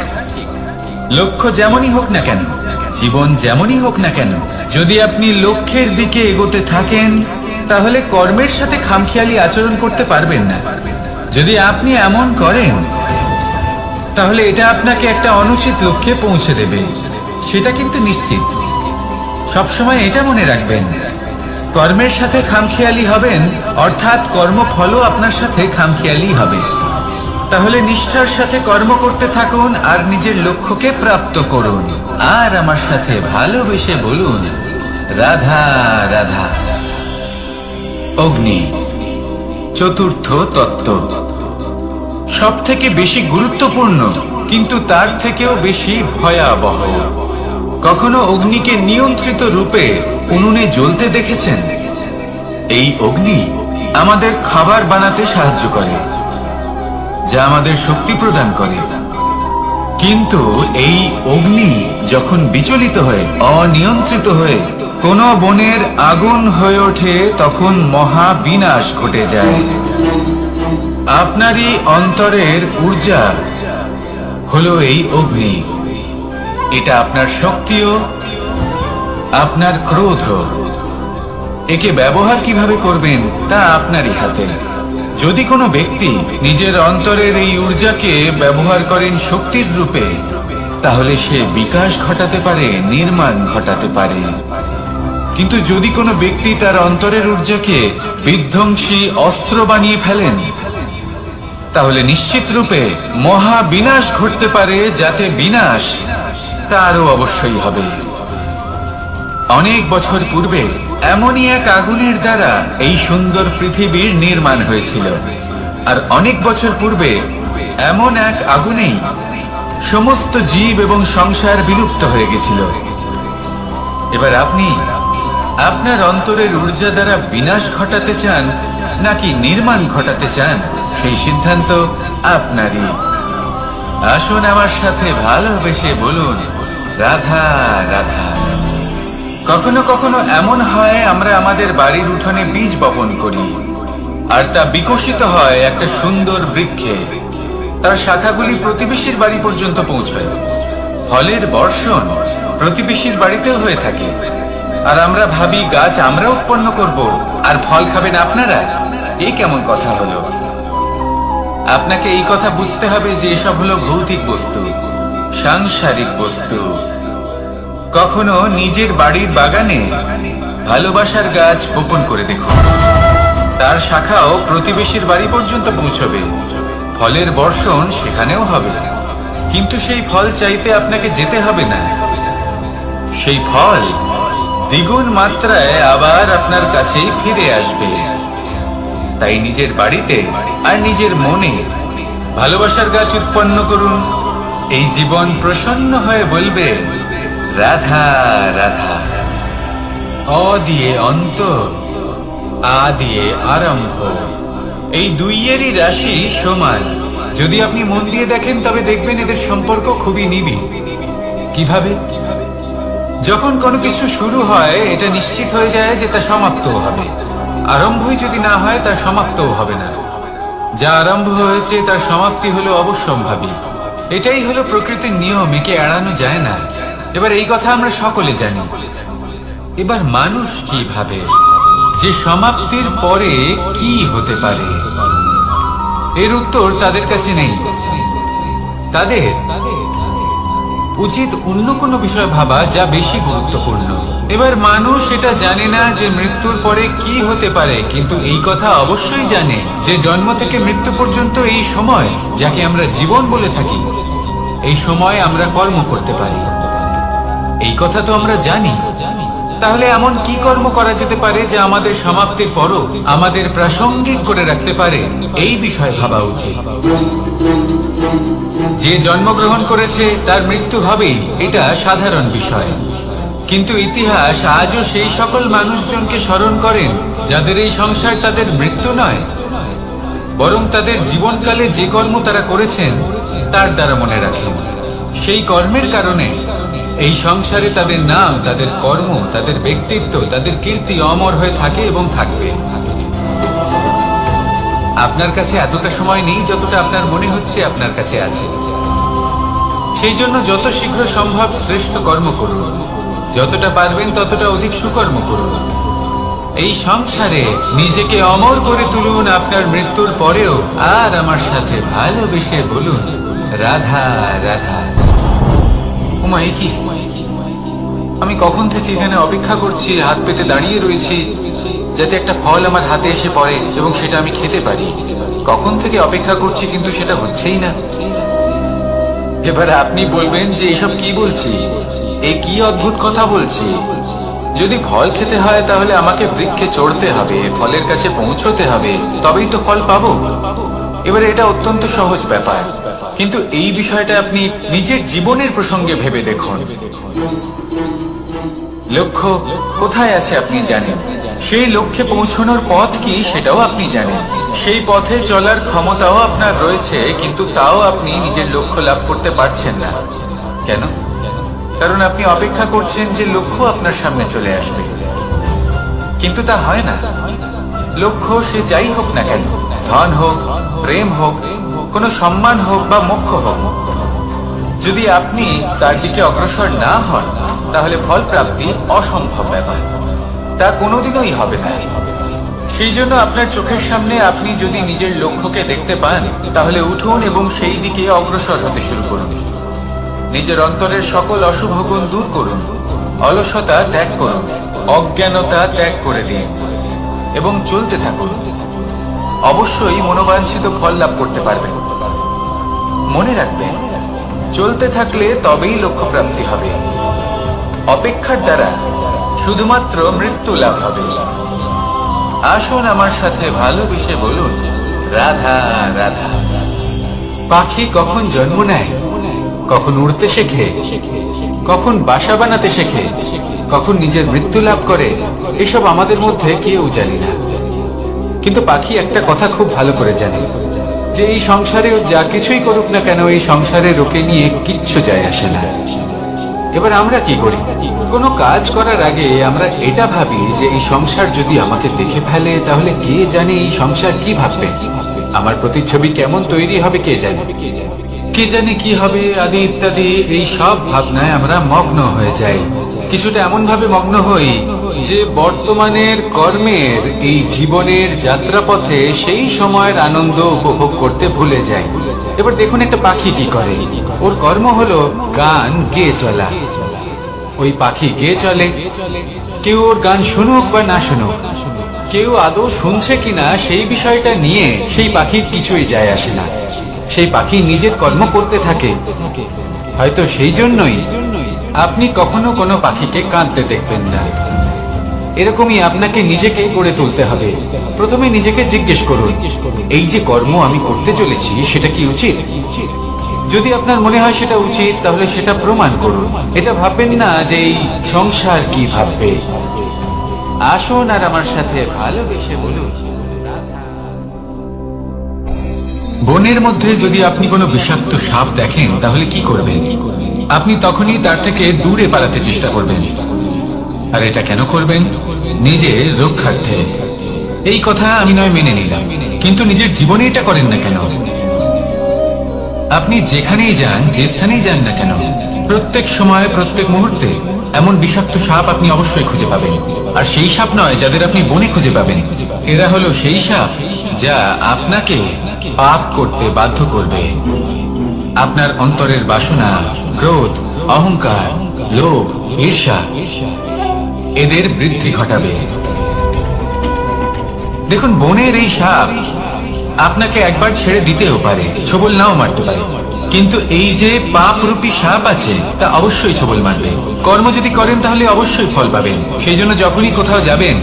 লক্ষ্য যেমনই হোক না কেন, জীবন যেমনই হোক না কেন, যদি আপনি লক্ষ্যের দিকে এগোতে থাকেন তাহলে কর্মের সাথে খামখেয়ালি আচরণ করতে পারবেন না। যদি আপনি এমন করেন তাহলে এটা আপনাকে একটা অনুচিত লক্ষ্যে পৌঁছে দেবে, সেটা কিন্তু নিশ্চিত। সবসময় এটা মনে রাখবেন, কর্মের সাথে খামখেয়ালি হবেন অর্থাৎ কর্মফলও আপনার সাথে খামখেয়ালি হবে। তাহলে নিষ্ঠার সাথে কর্ম করতে থাকুন আর নিজের লক্ষ্যকে প্রাপ্ত করুন। আর আমার সাথে ভালোবেসে বলুন, রাধা রাধা। অগ্নি চতুর্থ তত্ত্ব, সব থেকে বেশি গুরুত্বপূর্ণ কিন্তু তার থেকেও বেশি ভয়াবহ। কখনো অগ্নিকে নিয়ন্ত্রিত রূপে উনুনে জ্বলতে দেখেছেন? এই অগ্নি আমাদের খাবার বানাতে সাহায্য করে, যা আমাদের শক্তি প্রদান করে। কিন্তু এই অগ্নি যখন বিচলিত হয়ে, অনিয়ন্ত্রিত হয়ে কোনো বনের আগুন হয়ে ওঠে, তখন মহা বিনাশ ঘটে যায়। আপনারই অন্তরের ঊর্জা হলো এই অগ্নি। এটা আপনার শক্তিও, আপনার ক্রোধ। একে ব্যবহার কিভাবে করবেন তা আপনারই হাতে। যদি কোনো ব্যক্তি নিজের অন্তরের এই ঊর্জাকে ব্যবহার করেন শক্তির রূপে, তাহলে সে বিকাশ ঘটাতে পারে, নির্মাণ ঘটাতে পারে। কিন্তু যদি কোনো ব্যক্তি তার অন্তরের ঊর্জাকে বিধ্বংসী অস্ত্র বানিয়ে ফেলেন, তাহলে নিশ্চিত রূপে মহা বিনাশ ঘটতে পারে, যাতে বিনাশ তারও অবশ্যই হবে। অনেক বছর পূর্বে এমনই এক আগুনের দ্বারা এই সুন্দর পৃথিবীর নির্মাণ হয়েছিল। আর অনেক বছর পূর্বে এমন এক আগুনেই সমস্ত জীব এবং সংসার বিলুপ্ত হয়ে গেছিল। এবার আপনি আপনার অন্তরের ঊর্জা দ্বারা বিনাশ ঘটাতে চান নাকি নির্মাণ ঘটাতে চান, সেই সিদ্ধান্ত আপনারই। আসুন আমার সাথে ভালোবেসে বলুন, রাধা রাধা। কখনো কখনো এমন হয়, আমরা আমাদের বাড়ির উঠোনে বীজ বপন করি, আর তা বিকশিত হয় একটা সুন্দর বৃক্ষে। তার শাখাগুলি প্রতিবেশীর বাড়ি পর্যন্ত পৌঁছায়। ফলের বর্ষণ প্রতিবেশীর বাড়িতেও হয়ে থাকে। আর আমরা ভাবি গাছ আমরা উৎপন্ন করব, আর ফল খাবেন আপনারা। এই কেমন কথা হলো? আপনাকে এই কথা বুঝতে হবে যে এসব হলো ভৌতিক বস্তু, সাংসারিক বস্তু। কখনো নিজের বাড়ির বাগানে ভালোবাসার গাছ বপন করে দেখুন। তার শাখাও প্রতিবেশীর বাড়ি পর্যন্ত পৌঁছবে, ফলের বর্ষণ সেখানেও হবে। কিন্তু সেই ফল চাইতে আপনাকে যেতে হবে না, সেই ফল দ্বিগুণ মাত্রায় আবার আপনার কাছেই ফিরে আসবে। তাই নিজের বাড়িতে আর নিজের মনে ভালোবাসার গাছ উৎপন্ন করুন। এই জীবন প্রসন্ন হয়ে বলবে, রাধা রাধা। অ দিয়ে অন্ত, আ দিয়ে আরম্ভ, এই দুইয়েরই রাশি সমান। যদি আপনি মন দিয়ে দেখেন তবে দেখবেন এদের সম্পর্ক খুবই নিবিড়। কিভাবে? যখন কোনো কিছু শুরু হয়, এটা নিশ্চিত হয়ে যায় যে তা সমাপ্তও হবে। আরম্ভই যদি না হয়, তা সমাপ্তও হবে না। যা আরম্ভ হয়েছে তার সমাপ্তি হলো অবশ্যম্ভাবী। এটাই হলো প্রকৃতির নিয়ম, একে এড়ানো যায় না। এবার এই কথা আমরা সকলে জানি। এবার মানুষ কি ভাবে যে সমাপ্তির পরে কি হতে পারে, এর উত্তর তাদের কাছে নেই। তাদের উচিত অন্য কোনো বিষয় ভাবা যা বেশি গুরুত্বপূর্ণ। এবার মানুষ এটা জানে না যে মৃত্যুর পরে কি হতে পারে, কিন্তু এই কথা অবশ্যই জানে যে জন্ম থেকে মৃত্যু পর্যন্ত এই সময়, যাকে আমরা জীবন বলে থাকি, এই সময় আমরা কর্ম করতে পারি। এই কথা তো আমরা জানি। তাহলে এমন কি কর্ম করা যেতে পারে যা আমাদের সমাপ্তির পরও আমাদের প্রাসঙ্গিক করে রাখতে পারে, এই বিষয়ে ভাবা উচিত। যে জন্মগ্রহণ করেছে তার মৃত্যু হবেই, এটা সাধারণ বিষয়। কিন্তু ইতিহাস আজও সেই সকল মানুষজনকে স্মরণ করেন যাদের এই সংসার তাদের মৃত্যু নয়, বরং তাদের জীবনকালে যে কর্ম তারা করেছেন তার দ্বারা মনে রাখেন। সেই কর্মের কারণে এই সংসারে তাদের নাম, তাদের কর্ম, তাদের ব্যক্তিত্ব, তাদের কীর্তি অমর হয়ে থাকে এবং থাকবে। আপনার কাছে এতটা সময় নেই যতটা আপনার মনে হচ্ছে আপনার কাছে আছে। সেই জন্য যত শীঘ্র সম্ভব শ্রেষ্ঠ কর্ম করুন, যতটা পারবেন ততটা অধিক সুকর্ম করুন। এই সংসারে নিজেকে অমর করে তুলুন আপনার মৃত্যুর পরেও। আর আমার সাথে ভালোবেসে বলুন, রাধা রাধা। উমা, কি আমি কখন থেকে এখানে অপেক্ষা করছি, হাত পেতে দাঁড়িয়ে রয়েছি যাতে একটা ফল আমার হাতে এসে পড়ে এবং সেটা আমি খেতে পারি। কখন থেকে অপেক্ষা করছি, কিন্তু সেটা হচ্ছেই না। এবার আপনি বলবেন যে এসব কি বলছি, এ কি অদ্ভুত কথা বলছি। যদি ফল খেতে হয় তাহলে আমাকে বৃক্ষে চড়তে হবে, ফলের কাছে পৌঁছতে হবে, তবেই তো ফল পাবো। এবারে এটা অত্যন্ত সহজ ব্যাপার, কিন্তু এই বিষয়টা আপনি নিজের জীবনের প্রসঙ্গে ভেবে দেখুন। লক্ষ্য কোথায় আছে আপনি জানেন, সেই লক্ষ্যে পৌঁছানোর পথ কি সেটাও আপনি জানেন, সেই পথে চলার ক্ষমতাও আপনার রয়েছে, কিন্তু তাও আপনি নিজের লক্ষ্য লাভ করতে পারছেন না। কেন? কারণ আপনি অপেক্ষা করছেন যে লক্ষ্য আপনার সামনে চলে আসবে, কিন্তু তা হয় না। লক্ষ্য সে যাই হোক না কেন, ধন হোক, প্রেম হোক, কোনো সম্মান হোক বা মোক্ষ হোক, যদি আপনি তার দিকে অগ্রসর না হন তাহলে ফল প্রাপ্তি অসম্ভব ব্যাপার, তা কোনোদিনই হবে না। সেই জন্য আপনার চোখের সামনে আপনি যদি নিজের লক্ষ্যকে দেখতে পান তাহলে উঠুন এবং সেই দিকে অগ্রসর হতে শুরু করুন। নিজের অন্তরের সকল অশুভ গুণ দূর করুন, অলসতা ত্যাগ করুন, অজ্ঞানতা ত্যাগ করে দিন এবং চলতে থাকুন। অবশ্যই মনোবাঞ্ছিত ফল লাভ করতে পারবেন। মনে রাখবেন, চলতে থাকলে তবেই লক্ষ্য প্রাপ্তি হবে। অপেক্ষার দ্বারা শুধুমাত্র মৃত্যু লাভ হবে। আসুন আমার সাথে ভালোবেসে বলুন, রাধা রাধা। পাখি কখন জন্ম নেয়, কখন উড়তে শেখে, কখন বাসা বানাতে শেখে, কখন নিজের মৃত্যু লাভ করে, এসব আমাদের মধ্যে কেউ জানি না। কিন্তু পাখি একটা কথা খুব ভালো করে জানে, যে এই সংসারেও যা কিছুই করুক না কেন, এই সংসারের ওকে নিয়ে কিচ্ছু যায় আসে না। এবার আমরা কি করি? কোনো কাজ করার আগে আমরা এটা ভাবি যে এই সংসার যদি আমাকে দেখে ফেলে তাহলে কে জানে এই সংসার কি ভাববে, আমার প্রতিচ্ছবি কেমন তৈরি হবে কে জানে, কে জানে কি হবে আদি ইত্যাদি। এই সব ভাবনায় আমরা মগ্ন হয়ে যাই। কিছুটা এমন ভাবে মগ্ন হই যে বর্তমানের কর্মের এই জীবনের যাত্রাপথে সেই সময়ের আনন্দ উপভোগ করতে ভুলে যাই। এবার দেখুন একটা পাখি কি করে, ওর কর্ম হলো গান গেয়ে চলা। ওই পাখি গেয়ে চলে, কেউ ওর গান শুনুক বা না শুনুক, কেউ আদৌ শুনছে কিনা সেই বিষয়টা নিয়ে সেই পাখির কিছুই যায় আসে না। সেই পাখি নিজের কর্ম করতে থাকে। হয়তো সেই জন্যই আপনি কখনো কোনো পাখিকে কাঁদতে দেখবেন না। এরকমই আপনাকে নিজেকে গড়ে তুলতে হবে। প্রথমে নিজেকে জিজ্ঞেস করুন, এই যে কর্ম আমি করতে চলেছি সেটা কি উচিত? যদি আপনার মনে হয় সেটা উচিত তাহলে সেটা প্রমাণ করুন। এটা ভাববেন না যে এই সংসার কি ভাববে। আসুন আর আমার সাথে ভালোবেসে বলুন, বনের মধ্যে যদি আপনি কোনো বিষাক্ত সাপ দেখেন তাহলে কি করবেন? আপনি তখনই তার থেকে দূরে পালাতে চেষ্টা করবেন। আর এটা কেন করবেন? নিজের রক্ষার্থে। এই কথা আমি নয় মেনে নিলাম, কিন্তু নিজের জীবনে এটা করেন না কেন? আপনি যেখানেই যান, যে স্থানেই যান না কেন, প্রত্যেক সময় প্রত্যেক মুহূর্তে এমন বিষাক্ত সাপ আপনি অবশ্যই খুঁজে পাবেন। আর সেই সাপ নয় যাদের আপনি বনে খুঁজে পাবেন, এরা হলো সেই সাপ যা আপনাকে পাপ করতে বাধ্য করবে। আপনার অন্তরের বাসনা, ক্রোধ, অহংকার, লোভ, ঈর্ষা এদের বৃদ্ধি ঘটাবে। দেখুন, বনের এই সাপ আপনাকে একবার ছেড়ে দিতেও পারে, ছোবল নাও মারতে পারে, কিন্তু এই যে পাপরূপী সাপ আছে তা অবশ্যই ছোবল মারবে। কর্ম যদি করেন তাহলে অবশ্যই ফল পাবেন। সেই জন্য যখনই কোথাও যাবেন,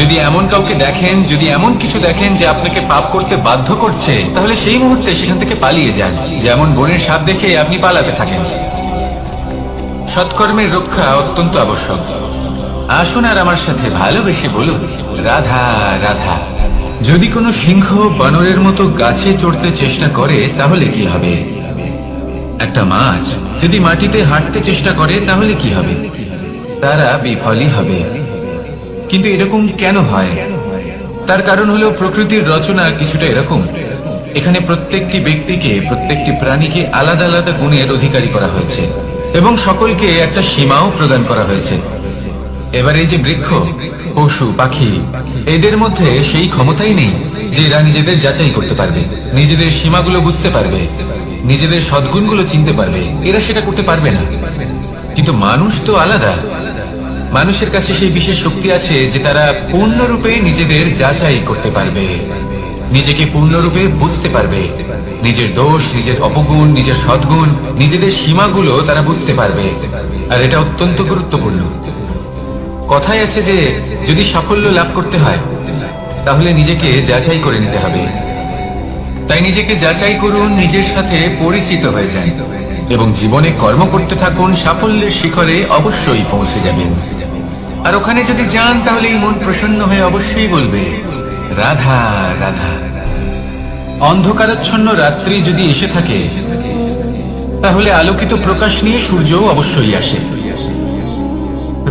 যদি এমন কাউকে দেখেন, যদি এমন কিছু দেখেন যে আপনাকে পাপ করতে বাধ্য করছে, তাহলে সেই মুহূর্তে সেখান থেকে পালিয়ে যান। যেমন বনের সাপ দেখে আপনি পালাতে থাকেন। সৎকর্মের রক্ষা অত্যন্ত আবশ্যক। আসুন আর আমার সাথে ভালোবেসে বলুন, রাধা রাধা। যদি কোনো সিংহ বানরের মতো গাছে চড়তে চেষ্টা করে তাহলে কি হবে? একটা মাছ যদি মাটিতে হাঁটতে চেষ্টা করে তাহলে কি হবে? তারা বিফলই হবে। কিন্তু এরকম কেন হয়? তার কারণ হলো প্রকৃতির রচনা কিছুটা এরকম। এখানে প্রত্যেকটি ব্যক্তিকে, প্রত্যেকটি প্রাণীকে আলাদা আলাদা গুণের অধিকারী করা হয়েছে এবং সকলকে একটা সীমাও প্রদান করা হয়েছে। এবার এই যে বৃক্ষ, পশু, পাখি, এদের মধ্যে সেই ক্ষমতাই নেই যে এরা নিজেদের যাচাই করতে পারবে, নিজেদের সীমাগুলো বুঝতে পারবে, নিজেদের সদ্গুণগুলো চিনতে পারবে। এরা সেটা করতে পারবে না। কিন্তু মানুষ তো আলাদা। মানুষের কাছে সেই বিশেষ শক্তি আছে যে তারা পূর্ণরূপে নিজেদের যাচাই করতে পারবে, নিজেকে পূর্ণরূপে বুঝতে পারবে, নিজের দোষ, নিজের অপগুণ, নিজের সদ্গুণ, নিজেদের সীমাগুলো তারা বুঝতে পারবে। আর এটা অত্যন্ত গুরুত্বপূর্ণ। কথায় আছে যে যদি সাফল্য লাভ করতে হয় তাহলে নিজেকে যাচাই করে নিতে হবে। তাই নিজেকে যাচাই করুন, নিজের সাথে পরিচিত হয়ে যান এবং জীবনে কর্ম করতে থাকুন। সাফল্যের শিখরে অবশ্যই পৌঁছে যাবেন। আর ওখানে যদি যান তাহলে এই মন প্রসন্ন হয়ে অবশ্যই বলবে রাধা রাধা। অন্ধকারাচ্ছন্ন রাত্রি যদি এসে থাকে তাহলে আলোকিত প্রকাশ নিয়ে সূর্যও অবশ্যই আসে।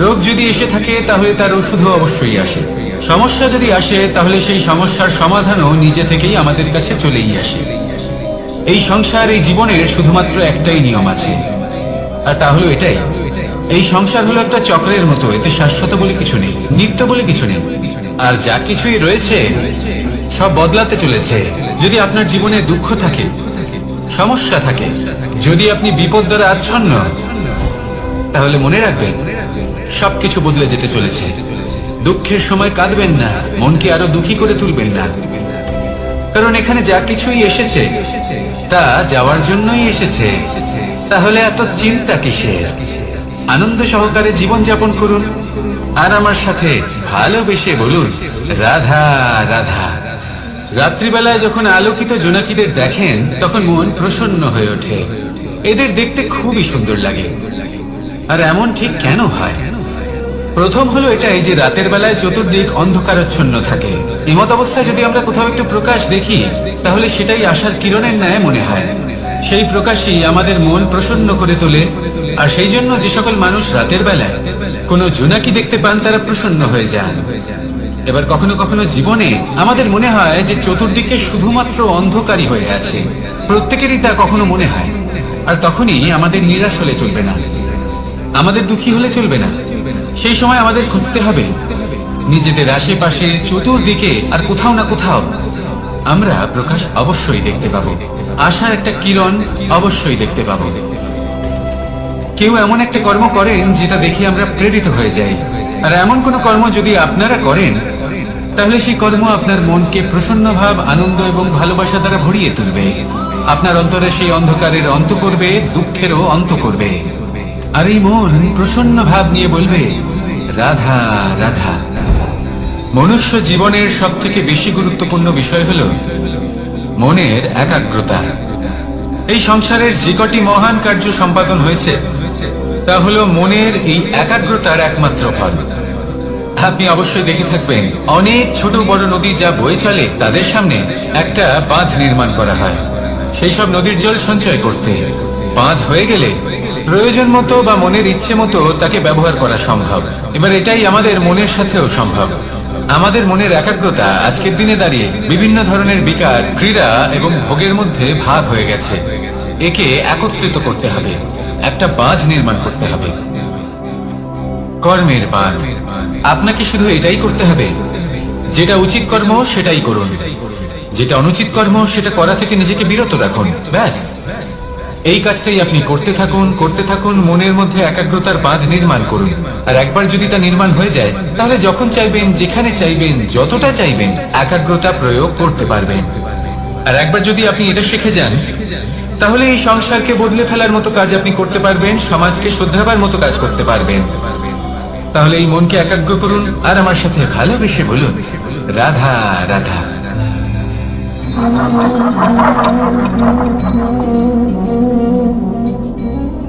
রোগ যদি এসে থাকে তাহলে তার ওষুধও অবশ্যই আসে। সমস্যা যদি আসে তাহলে সেই সমস্যার সমাধানও নিজে থেকেই আমাদের কাছে চলেই আসে। এই সংসার, এই জীবনের শুধুমাত্র একটাই নিয়ম আছে, আর তা হলো এটাই, এই সংসার হলো একটা চক্রের মতো। এতে শাশ্বত বলে কিছু নেই, নিত্য বলে কিছু নেই। আর যা কিছুই রয়েছে সব বদলাতে চলেছে। যদি আপনার জীবনে দুঃখ থাকে, সমস্যা থাকে, যদি আপনি বিপদ দ্বারা আচ্ছন্ন, তাহলে মনে রাখবেন সবকিছু বদলে যেতে চলেছে। দুঃখের সময় কাঁদবেন না, মনকে আরো দুঃখী করে তুলবেন না, কারণ এখানে যা কিছুই এসেছে তা যাওয়ার জন্যই এসেছে। তাহলে এত চিন্তা কিসের? আনন্দ সহকারে জীবন যাপন করুন আর আমার সাথে ভালোবেসে বলুন রাধা রাধা। রাত্রিবেলায় যখন আলোকিত জোনাকিদের দেখেন তখন মন প্রসন্ন হয়ে ওঠে। এদের দেখতে খুবই সুন্দর লাগে। আর এমন ঠিক কেন হয়? প্রথম হলো এটাই যে রাতের বেলায় চতুর্দিক অন্ধকারাচ্ছন্ন থাকে। এমত অবস্থায় যদি আমরা কোথাও একটু প্রকাশ দেখি তাহলে সেটাই আশার কিরণের ন্যায় মনে হয়। সেই প্রকাশই আমাদের মন প্রসন্ন করে তোলে। আর সেই জন্য যে সকল মানুষ রাতের বেলায় কোনো জোনাকি দেখতে পান তারা প্রসন্ন হয়ে যান। এবার কখনো কখনো জীবনে আমাদের মনে হয় যে চতুর্দিকে শুধুমাত্র অন্ধকারই হয়ে আছে, প্রত্যেকেরই তা কখনো মনে হয়। আর তখনই আমাদের নিরাশ হলে চলবে না, আমাদের দুঃখী হলে চলবে না। সেই সময় আমাদের খুঁজতে হবে নিজেদের আশেপাশে, চতুর্দিকে, আর কোথাও না কোথাও আমরা প্রকাশ অবশ্যই দেখতে পাবো, আশার একটা কিরণ অবশ্যই দেখতে পাবো। কেউ এমন একটা কর্ম করেন যেটা দেখে আমরা প্রেরিত হয়ে যাই। আর এমন কোন কর্ম যদি আপনারা করেন তাহলে সেই কর্ম আপনার মনকে প্রসন্ন ভাব, আনন্দ এবং ভালোবাসা দ্বারা ভরিয়ে তুলবে। আপনার অন্তরে সেই অন্ধকারের অন্ত করবে, দুঃখেরও অন্ত করবে। আর এই মন প্রসন্ন ভাব নিয়ে বলবে রাধা রাধা। মনুষ্য জীবনের সব থেকে বেশি গুরুত্বপূর্ণ বিষয় হল মনের একাগ্রতা। এই সংসারের যে কটি মহান কার্য সম্পাদন হয়েছে তা হলো মনের এই একাগ্রতার একমাত্র ফল। আপনি অবশ্যই দেখে থাকবেন অনেক ছোট বড় নদী যা বয়ে চলে তাদের সামনে একটা বাঁধ নির্মাণ করা হয় সেই সব নদীর জল সঞ্চয় করতে। বাঁধ হয়ে গেলে প্রয়োজন মতো বা মনের ইচ্ছে মতো তাকে ব্যবহার করা সম্ভব। এবার এটাই আমাদের মনের সাথেও সম্ভব। আমাদের মনের একাগ্রতা আজকের দিনে দাঁড়িয়ে বিভিন্ন ধরনের বিকার, ক্রীড়া এবং ভোগের মধ্যে ভাগ হয়ে গেছে। একে একত্রিত করতে হবে, একটা বাঁধ নির্মাণ করতে হবে, কর্মের বাঁধ। আপনাকে শুধু এটাই করতে হবে, যেটা উচিত কর্ম সেটাই করুন, যেটা অনুচিত কর্ম সেটা করা থেকে নিজেকে বিরত রাখুন। ব্যাস, এই কাজটাই আপনি করতে থাকুন, করতে থাকুন। মনের মধ্যে একাগ্রতার বাঁধ নির্মাণ করুন। আর একবার যদি তা নির্মাণ হয়ে যায় তাহলে যখন চাইবেন, যেখানে চাইবেন, যতটা চাইবেন একাগ্রতা প্রয়োগ করতে পারবেন। আর একবার যদি আপনি এটা শিখে যান তাহলে এই সংসারকে বদলে ফেলার মতো কাজ আপনি করতে পারবেন, সমাজকে শুধরাবার মতো কাজ করতে পারবেন। তাহলে এই মনকে একাগ্র করুন আর আমার সাথে ভালোবেসে বলুন রাধা রাধা।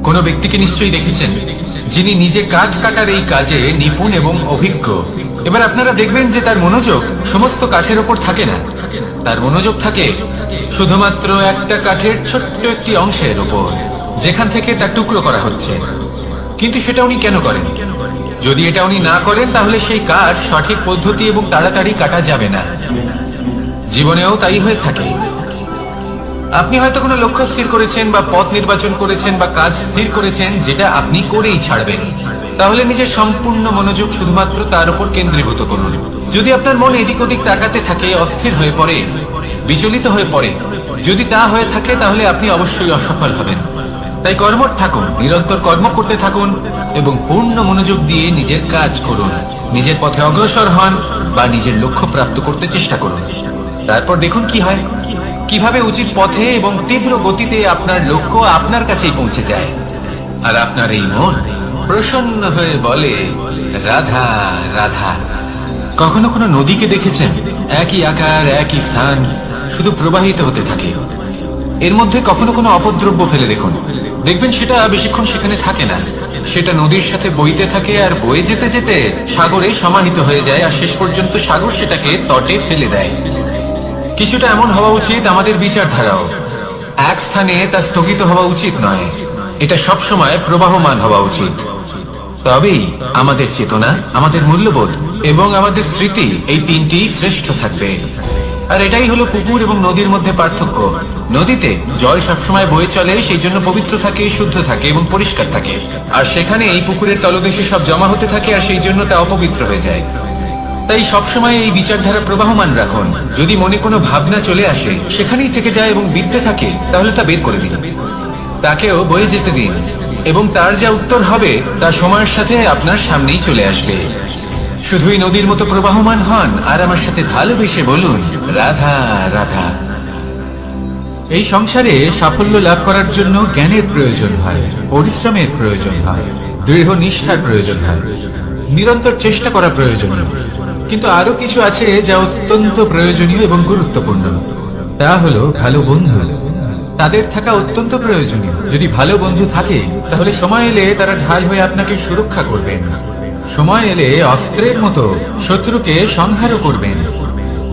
কোন ব্যক্তিকে নিশ্চয়ই দেখেছেন যিনি নিজে কাঠ কাটার এই কাজে নিপুণ এবং অভিজ্ঞ। এবার আপনারা দেখবেন যে তার মনোযোগ সমস্ত কাঠের ওপর থাকে না, তার মনোযোগ থাকে শুধুমাত্র একটা কাঠের ছোট্ট একটি অংশের ওপর, যেখান থেকে তার টুকরো করা হচ্ছে। কিন্তু সেটা উনি কেন করেন? যদি এটা উনি না করেন তাহলে সেই কাঠ সঠিক পদ্ধতি এবং তাড়াতাড়ি কাটা যাবে না। জীবনেও তাই হয়ে থাকে। আপনি হয়তো কোনো লক্ষ্য স্থির করেছেন বা পথ নির্বাচন করেছেন বা কাজ স্থির করেছেন যেটা আপনি করেই ছাড়বেন। তাহলে নিজের সম্পূর্ণ মনোযোগ শুধুমাত্র তার উপর কেন্দ্রীভূত করুন। যদি আপনার মন এদিক ওদিক তাকাতে থাকে, অস্থির হয়ে পড়ে, বিচলিত হয়ে পড়ে, যদি তা হয়ে থাকে তাহলে আপনি অবশ্যই অসফল হবেন। তাই কর্মঠ থাকুন, নিরন্তর কর্ম করতে থাকুন এবং পূর্ণ মনোযোগ দিয়ে নিজের কাজ করুন। নিজের পথে অগ্রসর হন বা নিজের লক্ষ্য প্রাপ্ত করতে চেষ্টা করুন। তারপর দেখুন কি হয়, কিভাবে উচিত পথে এবং তীব্র গতিতে আপনার লক্ষ্য আপনার কাছেই পৌঁছে যায়। আর আপনার এই মন প্রসন্ন হয়ে বলে রাধা রাধা। কখনো কোনো নদীকে দেখেছেন? একই আকার, একই স্থান, শুধু প্রবাহিত হতে থাকে। এর মধ্যে কখনো কোনো অপদ্রব্য ফেলে দেখুন, দেখবেন সেটা বেশিক্ষণ সেখানে থাকে না। সেটা নদীর সাথে বইতে থাকে আর বয়ে যেতে যেতে সাগরে সমাহিত হয়ে যায়, আর শেষ পর্যন্ত সাগর সেটাকে তটে ফেলে দেয়। কিছুটা এমন হওয়া উচিত আমাদের বিচারধারাও। এক স্থানে তা স্থগিত হওয়া উচিত নয়, এটা সবসময় প্রবাহমান হওয়া উচিত। তবেই আমাদের চেতনা, আমাদের মূল্যবোধ এবং আমাদের স্মৃতি, এই তিনটি শ্রেষ্ঠ থাকবে। আর এটাই হলো পুকুর এবং নদীর মধ্যে পার্থক্য। নদীতে জল সবসময় বয়ে চলে, সেই জন্য পবিত্র থাকে, শুদ্ধ থাকে এবং পরিষ্কার থাকে। আর সেখানে এই পুকুরের তলদেশে সব জমা হতে থাকে, আর সেই জন্য তা অপবিত্র হয়ে যায়। তাই সবসময় এই বিচারধারা প্রবাহমান রাখুন। যদি মনে কোনো ভাবনা চলে আসে, সেখানেই থেকে যায় এবং বিদ্যে থাকে, তাহলে তা বের করে দিন, তাকেও বয়ে যেতে দিন, এবং তার যা উত্তর হবে তা সময়ের সাথে আপনার সামনেই চলে আসবে। শুধুই নদীর মতো প্রবাহমান হন আর আমার সাথে ভালোবেসে বলুন রাধা রাধা। এই সংসারে সাফল্য লাভ করার জন্য জ্ঞানের প্রয়োজন হয়, পরিশ্রমের প্রয়োজন হয়, দৃঢ় নিষ্ঠার প্রয়োজন হয়, নিরন্তর চেষ্টা করা প্রয়োজনীয়। কিন্তু আরো কিছু আছে যা অত্যন্ত প্রয়োজনীয় এবং গুরুত্বপূর্ণ। তা হলো ভালো বন্ধু। তাদের থাকা অত্যন্ত প্রয়োজনীয়। যদি ভালো বন্ধু থাকে, তাহলে সময় এলে তারা ঢাল হয়ে আপনাকে সুরক্ষা করবেন। সময় এলে অস্ত্রের মতো শত্রুকে সংহারও করবেন।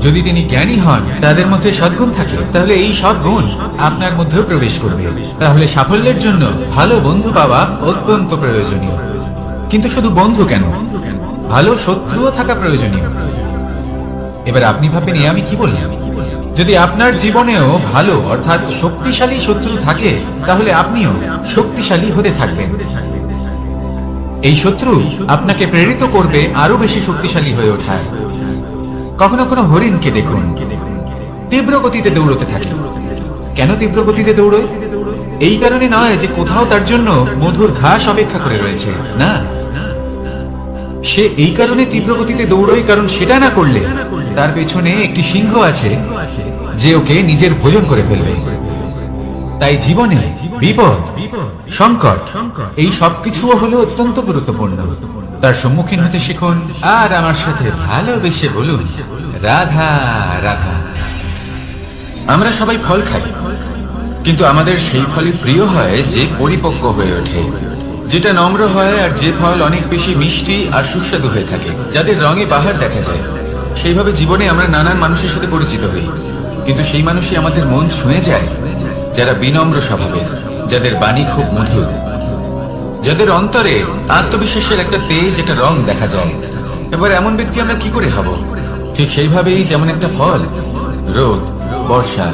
যদি তিনি জ্ঞানী হন, তাদের মধ্যে সদ্গুণ থাকে, তাহলে এই সব গুণ আপনার মধ্যেও প্রবেশ করবে। তাহলে সাফল্যের জন্য ভালো বন্ধু পাওয়া অত্যন্ত প্রয়োজনীয়। কিন্তু শুধু বন্ধু কেন, ভালো শত্রুও থাকা প্রয়োজনীয়। এবার আপনি ভাববেন, আমি কি বললাম? যদি আপনার জীবনেও ভালো অর্থাৎ শক্তিশালী শত্রু থাকে, তাহলে আপনিও শক্তিশালী হতে থাকবেন। এই শত্রু আপনাকে প্রেরিত করবে আরো বেশি শক্তিশালী হয়ে ওঠার। কখনো কোনো হরিণকে দেখুন, তীব্র গতিতে দৌড়তে থাকে। কেন তীব্র গতিতে দৌড়য়? এই কারণে নয় যে কোথাও তার জন্য মধুর ঘাস অপেক্ষা করে রয়েছে, না। সে এই কারণে তীব্র গতিতে দৌড়য় কারণ সেটা না করলে তার পেছনে একটি সিংহ আছে যে ওকে নিজের ভোজন করে ফেলবে। তাই জীবনে বিপদ, সংকট, এই সবকিছুও হলো অত্যন্ত গুরুত্বপূর্ণ। তার সম্মুখীন হতে শিখুন আর আমার সাথে ভালোবেসে বলুন রাধা রাধা। আমরা সবাই ফল খাই, কিন্তু আমাদের সেই ফলই প্রিয় হয় যে পরিপক্ক হয়ে ওঠে, যেটা নম্র হয়, আর যে ফল অনেক বেশি মিষ্টি আর সুস্বাদু হয়ে থাকে, যাদের রঙে বাহার দেখা যায়। সেইভাবে জীবনে আমরা নানান মানুষের সাথে পরিচিত হই, কিন্তু সেই মানুষই আমাদের মন ছুঁয়ে যায় যারা বিনম্র স্বভাবের, যাদের বাণী খুব মধুর, যাদের অন্তরে আত্মবিশ্বাসের একটা তেজ, একটা রং দেখা যায়। এবার এমন ব্যক্তি আমরা কি করে হব? ঠিক সেইভাবেই যেমন একটা ফল রোদ, বর্ষা,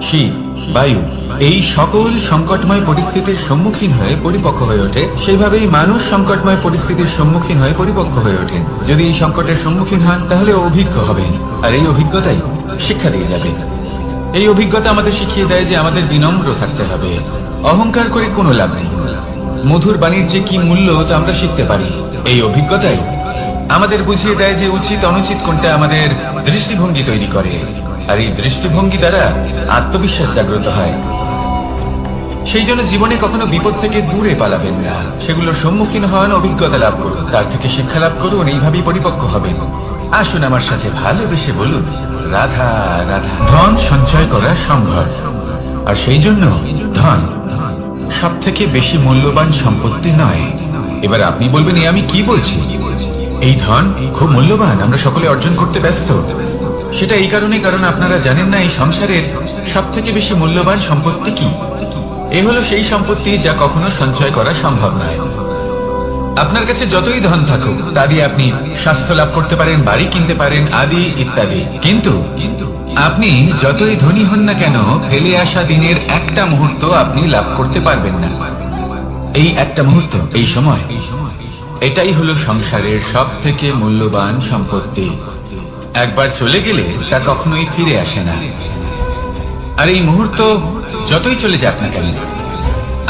শীত, বায়ু, এই সকল সংকটময় পরিস্থিতির সম্মুখীন হয়ে পরিপক্ক হয়ে ওঠে, সেইভাবেই মানুষ সংকটময় পরিস্থিতির সম্মুখীন হয়ে পরিপক্ক হয়ে ওঠেন। যদি এই সংকটের সম্মুখীন হন, তাহলে অভিজ্ঞ হবেন, আর এই অভিজ্ঞতাই শিক্ষা দিয়ে যাবে। এই অভিজ্ঞতা আমাদের শিখিয়ে দেয় যে আমাদের বিনম্র থাকতে হবে। অহংকার করে কোনো লাভ নেই। মধুর বাণীর যে কি মূল্য তা আমরা শিখতে পারি। এই অভিজ্ঞতাই আমাদের বুঝিয়ে দেয় যে উচিত অনুচিত কোনটা, আমাদের দৃষ্টিভঙ্গি তৈরি করে, আর এই দৃষ্টিভঙ্গি দ্বারা আত্মবিশ্বাস জাগ্রত হয়। সেই জন্য জীবনে কখনো বিপদ থেকে দূরে পালাবেন না, সেগুলোর সম্মুখীন হন, অভিজ্ঞতা লাভ করুন, তার থেকে শিক্ষা লাভ করুন, এইভাবেই পরিপক্ক হবেন। আসুন আমার সাথে ভালোবেসে বলুন রাধা রাধা। ধন সঞ্চয় করা সম্ভব, আর সেই জন্য ধন সব থেকে বেশি মূল্যবান সম্পত্তি নয়। এবার আপনি বলবেন, আমি কি বলছি? এই ধন খুব মূল্যবান, আমরা সকলে অর্জন করতে ব্যস্ত। সেটা এই কারণে, কারণ আপনারা জানেন না এই সংসারের সব থেকে বেশি মূল্যবান সম্পত্তি কি। এ হলো সেই সম্পত্তি যা কখনো সঞ্চয় করা সম্ভব নয়। আপনার কাছে যতই ধন থাকুক, তা দিয়ে আপনি স্বাস্থ্য লাভ করতে পারেন, বাড়ি কিনতে পারেন, আদি ইত্যাদি। কিন্তু আপনি যতই ধনী হন না কেন, ফেলে আসা দিনের একটা মুহূর্ত আপনি লাভ করতে পারবেন না। এই একটা মুহূর্ত, এই সময়, এটাই হলো সংসারের সব থেকে মূল্যবান সম্পত্তি। একবার চলে গেলে তা কখনোই ফিরে আসে না। আর এই মুহূর্ত যতই চলে যাক না কেন,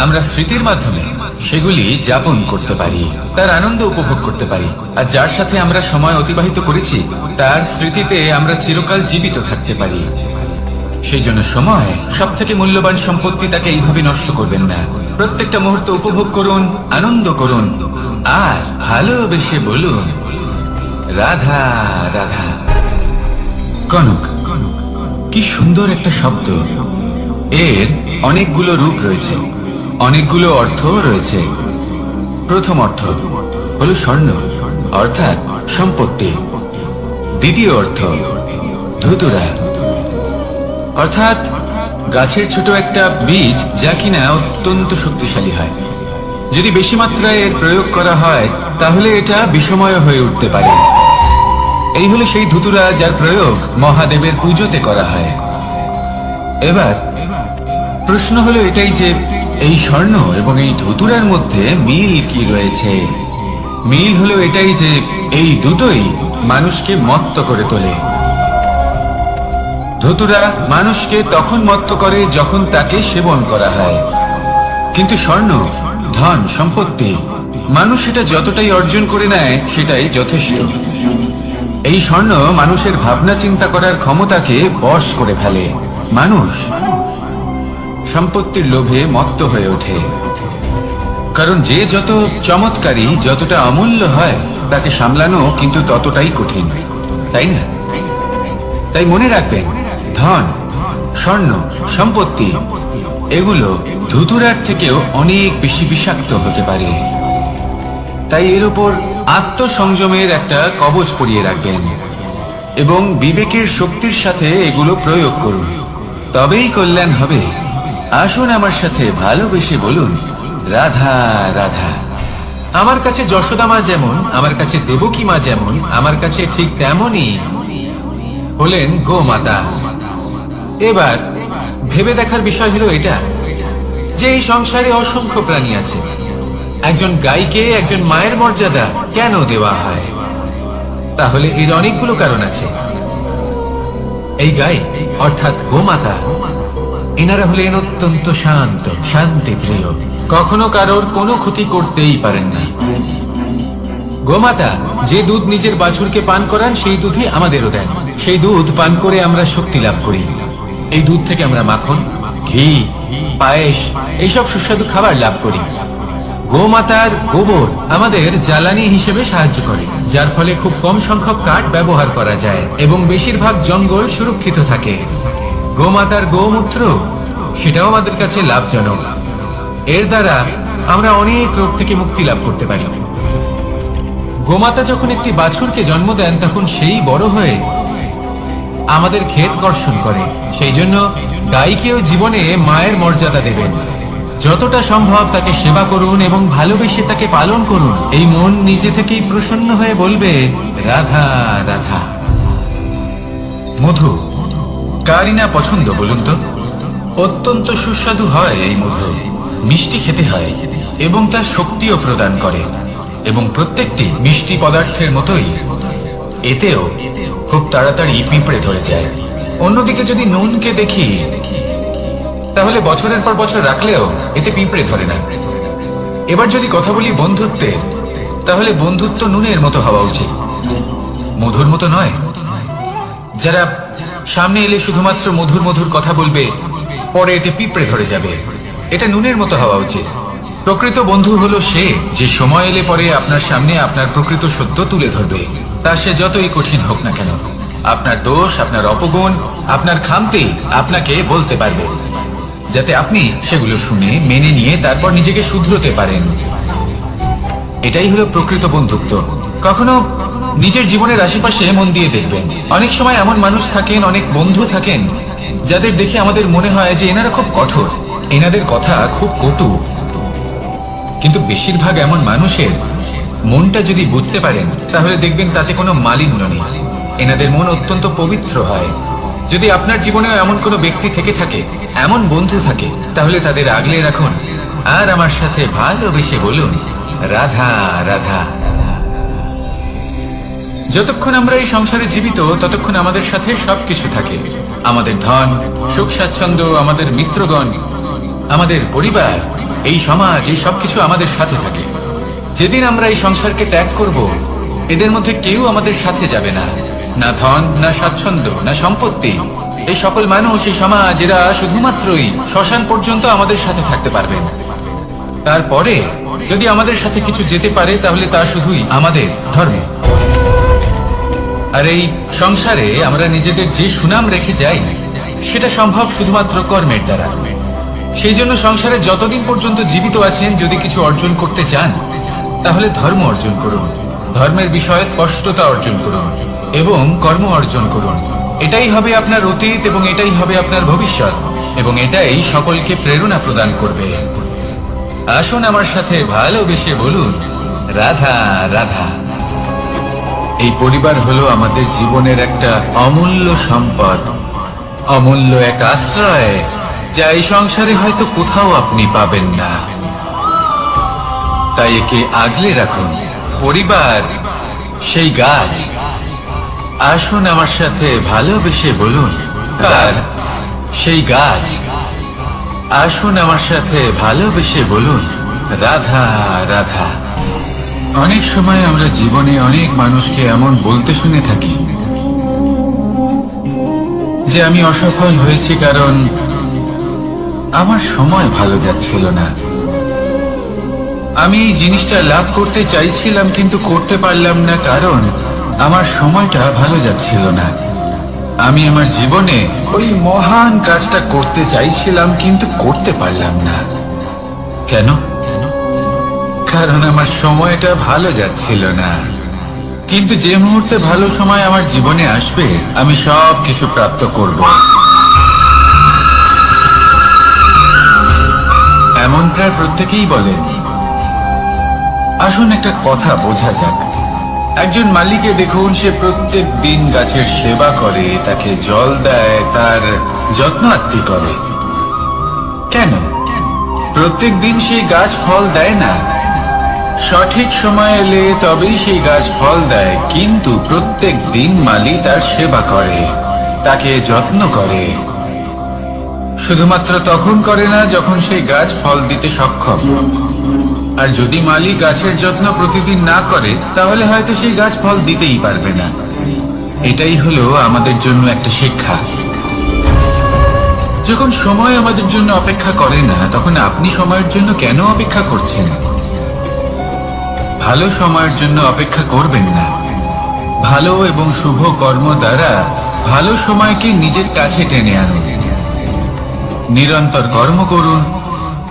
আমরা স্মৃতির মাধ্যমে সেগুলি যাপন করতে পারি, তার আনন্দ উপভোগ করতে পারি। আর যার সাথে আমরা সময় অতিবাহিত করেছি, তার স্মৃতিতে আমরা চিরকাল জীবিত থাকতে পারি। সেই জন্য সময় সব থেকে মূল্যবান সম্পত্তি, তাকে এইভাবে নষ্ট করবেন না। প্রত্যেকটা মুহূর্ত উপভোগ করুন, আনন্দ করুন, আর ভালোবেসে বলুন, রাধা রাধা। কনক, কি সুন্দর একটা শব্দ। এর অনেকগুলো রূপ রয়েছে, অনেকগুলো অর্থ রয়েছে। প্রথম অর্থ হলো স্বর্ণ, অর্থাৎ সম্পত্তি। দ্বিতীয় অর্থ ধুতুরা, অর্থাৎ গাছের ছোট একটা বীজ, যা কিনা অত্যন্ত শক্তিশালী হয়। যদি বেশি মাত্রায় এর প্রয়োগ করা হয় তাহলে এটা বিষময় হয়ে উঠতে পারে। এই হলো সেই ধুতুরা যার প্রয়োগ মহাদেবের পুজোতে করা হয়। এবার প্রশ্ন হলো এটাই যে এই স্বর্ণ এবং এই ধুতুরার মধ্যে মিল কি রয়েছে। মিল হলো এটাই যে এই দুটোই মানুষকে মত্ত করে তোলে। ধুতুরা মানুষকে তখন মত্ত করে যখন তাকে সেবন করা হয়, কিন্তু স্বর্ণ, ধন সম্পত্তি, মানুষ সেটা যতটাই অর্জন করে নেয় সেটাই যথেষ্ট। এই স্বর্ণ মানুষের ভাবনা চিন্তা করার ক্ষমতাকে বশ করে ফেলে। মানুষ সম্পত্তির লোভে মত্ত হয়ে ওঠে, কারণ যে যত চমৎকারী, যতটা অমূল্য হয় তাকে সামলানো কিন্তু ততটাই কঠিন, তাই না? তাই মনে রাখবেন, ধন, স্বর্ণ, সম্পত্তি এগুলো ধুতুরার থেকেও অনেক বেশি বিষাক্ত হতে পারে। তাই এর উপর আত্মসংযমের একটা কবচ পরিয়ে রাখবেন এবং বিবেকের শক্তির সাথে এগুলো প্রয়োগ করুন, তবেই কল্যাণ হবে। আসুন আমার সাথে ভালোবেসে বলুন, রাধা রাধা। আমার কাছে যশোদা মা যেমন, আমার কাছে দেবকী মা যেমন, আমার কাছে ঠিক তেমনই হলেন গোমাতা। এবার ভেবে দেখার বিষয় হলো এটা যে এই সংসারে অসংখ্য প্রাণী আছে, একজন গাইকে একজন মায়ের মর্যাদা কেন দেওয়া হয়? তাহলে এর অনেকগুলো কারণ আছে। এই গাই অর্থাৎ গোমাতা, এনারা হলেন অত্যন্ত শান্ত, শান্তি প্রিয়, কখনো কারোর কোনো ক্ষতি করতেই পারেন না। গোমাতা যে দুধ নিজের বাছুরকে পান করান সেই দুধই আমাদেরও দেন। সেই দুধ পান করে আমরা শক্তি লাভ করি। এই দুধ থেকে আমরা মাখন, ঘি, পায়েস এইসব সুস্বাদু খাবার লাভ করি। গোমাতার গোবর আমাদের জ্বালানি হিসেবে সাহায্য করে, যার ফলে খুব কম সংখ্যক কাঠ ব্যবহার করা যায় এবং বেশিরভাগ জঙ্গল সুরক্ষিত থাকে। গোমাতার গোমূত্র, সেটাও আমাদের কাছে লাভজনক। এর দ্বারা আমরা অনেক রোগ থেকে মুক্তি লাভ করতে পারি। গোমাতা যখন একটি বাছুরকে জন্ম দেন তখন সেই বড় হয়ে আমাদের ক্ষেত কর্ষণ করে। সেই জন্য গাইকেও জীবনে মায়ের মর্যাদা দেবেন। যতটা সম্ভব তাকে সেবা করুন এবং ভালোবেসে তাকে পালন করুন। এই মন নিজে থেকেই প্রসন্ন হয়ে বলবে, রাধা রাধা। মধু কারই না পছন্দ বলুন তো? অত্যন্ত সুস্বাদু হয় এই মধু, মিষ্টি খেতে হয় এবং তা শক্তিও প্রদান করে। এবং প্রত্যেকটি মিষ্টি পদার্থের মতোই এতেও খুব তাড়াতাড়ি পিঁপড়ে ধরে যায়। অন্যদিকে যদি নুনকে দেখি তাহলে বছরের পর বছর রাখলেও এতে পিঁপড়ে ধরে না। এবার যদি কথা বলি বন্ধুত্বের, তাহলে বন্ধুত্ব নুনের মতো হওয়া উচিত, মধুর মতো নয়। যারা সামনে এলে শুধুমাত্র মধুর মধুর কথা বলবে, পরে এতে পিঁপড়ে ধরে যাবে, এটা নুনের মতো হওয়া উচিত। প্রকৃত বন্ধু হলো সে যে সময় এলে পরে আপনার সামনে আপনার প্রকৃত সত্য তুলে ধরবে, তা সে যতই কঠিন হোক না কেন। আপনার দোষ, আপনার অপগুণ, আপনার খামতি আপনাকে বলতে পারবে, যাতে আপনি সেগুলো শুনে মেনে নিয়ে তারপর নিজেকে শুধরোতে পারেন। এটাই হলো প্রকৃত বন্ধুত্ব। কখনো নিজের জীবনের আশেপাশে মন দিয়ে দেখবেন, অনেক সময় এমন মানুষ থাকেন, অনেক বন্ধু থাকেন যাদের দেখে আমাদের মনে হয় যে এনারা খুব কঠোর, এনাদের কথা খুব কটু। কিন্তু বেশিরভাগ এমন মানুষের মনটা যদি বুঝতে পারেন তাহলে দেখবেন তাতে কোনো মালিন্য নেই, এনাদের মন অত্যন্ত পবিত্র হয়। যদি আপনার জীবনেও এমন কোনো ব্যক্তি থেকে থাকে, এমন বন্ধু থাকে, তাহলে তাদের আগলে রাখুন আর আমার সাথে ভালোবেসে বলুন, রাধা রাধা। যতক্ষণ আমরা এই সংসারে জীবিত ততক্ষণ আমাদের সাথে সবকিছু থাকে, আমাদের ধন, সুখ স্বাচ্ছন্দ্য, আমাদের মিত্রগণ, আমাদের পরিবার, এই সমাজ, এই সবকিছু আমাদের সাথে থাকে। যেদিন আমরা এই সংসারকে ত্যাগ করব, এদের মধ্যে কেউ আমাদের সাথে যাবে না, না ধন, না স্বাচ্ছন্দ্য, না সম্পত্তি। এই সকল মানুষ, এই সমাজ, এরা শুধুমাত্রই শ্মশান পর্যন্ত আমাদের সাথে থাকতে পারবেন। তারপরে যদি আমাদের সাথে কিছু যেতে পারে তাহলে তা শুধুই আমাদের ধর্ম। আর এই সংসারে আমরা নিজেদের যে সুনাম রেখে যাই সেটা সম্ভব শুধুমাত্র কর্মের দ্বারা। সেই জন্য সংসারে যতদিন পর্যন্ত জীবিত আছেন, যদি কিছু অর্জন করতে চান তাহলে ধর্ম অর্জন করুন, ধর্মের বিষয়ে স্পষ্টতা অর্জন করুন এবং কর্ম অর্জন করুন। এটাই হবে আপনার অতীত এবং এটাই হবে আপনার ভবিষ্যৎ, এবং এটাই সকলকে প্রেরণা প্রদান করবে। আসুন আমার সাথে ভালোবেসে বলুন, রাধা রাধা। এই পরিবার হলো আমাদের জীবনের একটা অমূল্য সম্পদ, অমূল্য এক আশ্রয়, যা এই সংসারে হয়তো কোথাও আপনি পাবেন না। তাই একে আগলে রাখুন। পরিবার সেই গাছ। আসুন আমার সাথে ভালোবেসে বলুন, আর সেই গাছ। আসুন আমার সাথে ভালোবেসে বলুন, রাধা রাধা। অনেক সময় আমরা জীবনে অনেক মানুষকে এমন বলতে শুনে থাকি যে আমি অসফল হয়েছি কারণ আমার সময় ভালো যাচ্ছিল না। আমি এই জিনিসটা লাভ করতে চাইছিলাম কিন্তু করতে পারলাম না কারণ আমার সময়টা ভালো যাচ্ছিল না। আমি আমার জীবনে ওই মহান কাজটা করতে চাইছিলাম কিন্তু করতে পারলাম না। কেন? কারণ আমার সময়টা ভালো যাচ্ছিল না। কিন্তু যে মুহূর্তে ভালো সময় আমার জীবনে আসবে, আমি সব কিছু প্রাপ্ত করব। এমন প্রায় প্রত্যেকেই বলেন। আসুন একটা কথা বোঝা যাক। একজন মালিকে দেখুন, সে প্রত্যেক দিন গাছের সেবা করে, তাকে জল দেয়, তার যত্ন আত্তি করে। কেন? প্রত্যেক দিন সেই গাছ ফল দেয় না। সঠিক সময় এলে তবেই সেই গাছ ফল দেয়, কিন্তু প্রত্যেক দিন মালি তার সেবা করে, তাকে যত্ন করে। শুধুমাত্র তখন করে না যখন সেই গাছ ফল দিতে সক্ষম। আর যদি মালি গাছের যত্ন প্রতিদিন না করে তাহলে হয়তো সেই গাছ ফল দিতেই পারবে না। এটাই হলো আমাদের জন্য একটা শিক্ষা। যখন সময় আমাদের জন্য অপেক্ষা করে না, তখন আপনি সময়ের জন্য কেন অপেক্ষা করছেন? ভালো সময়ের জন্য অপেক্ষা করবেন না। ভালো এবং শুভ কর্ম দ্বারা ভালো সময়কে নিজের কাছে টেনে আনুন। নিরন্তর কর্ম করুন,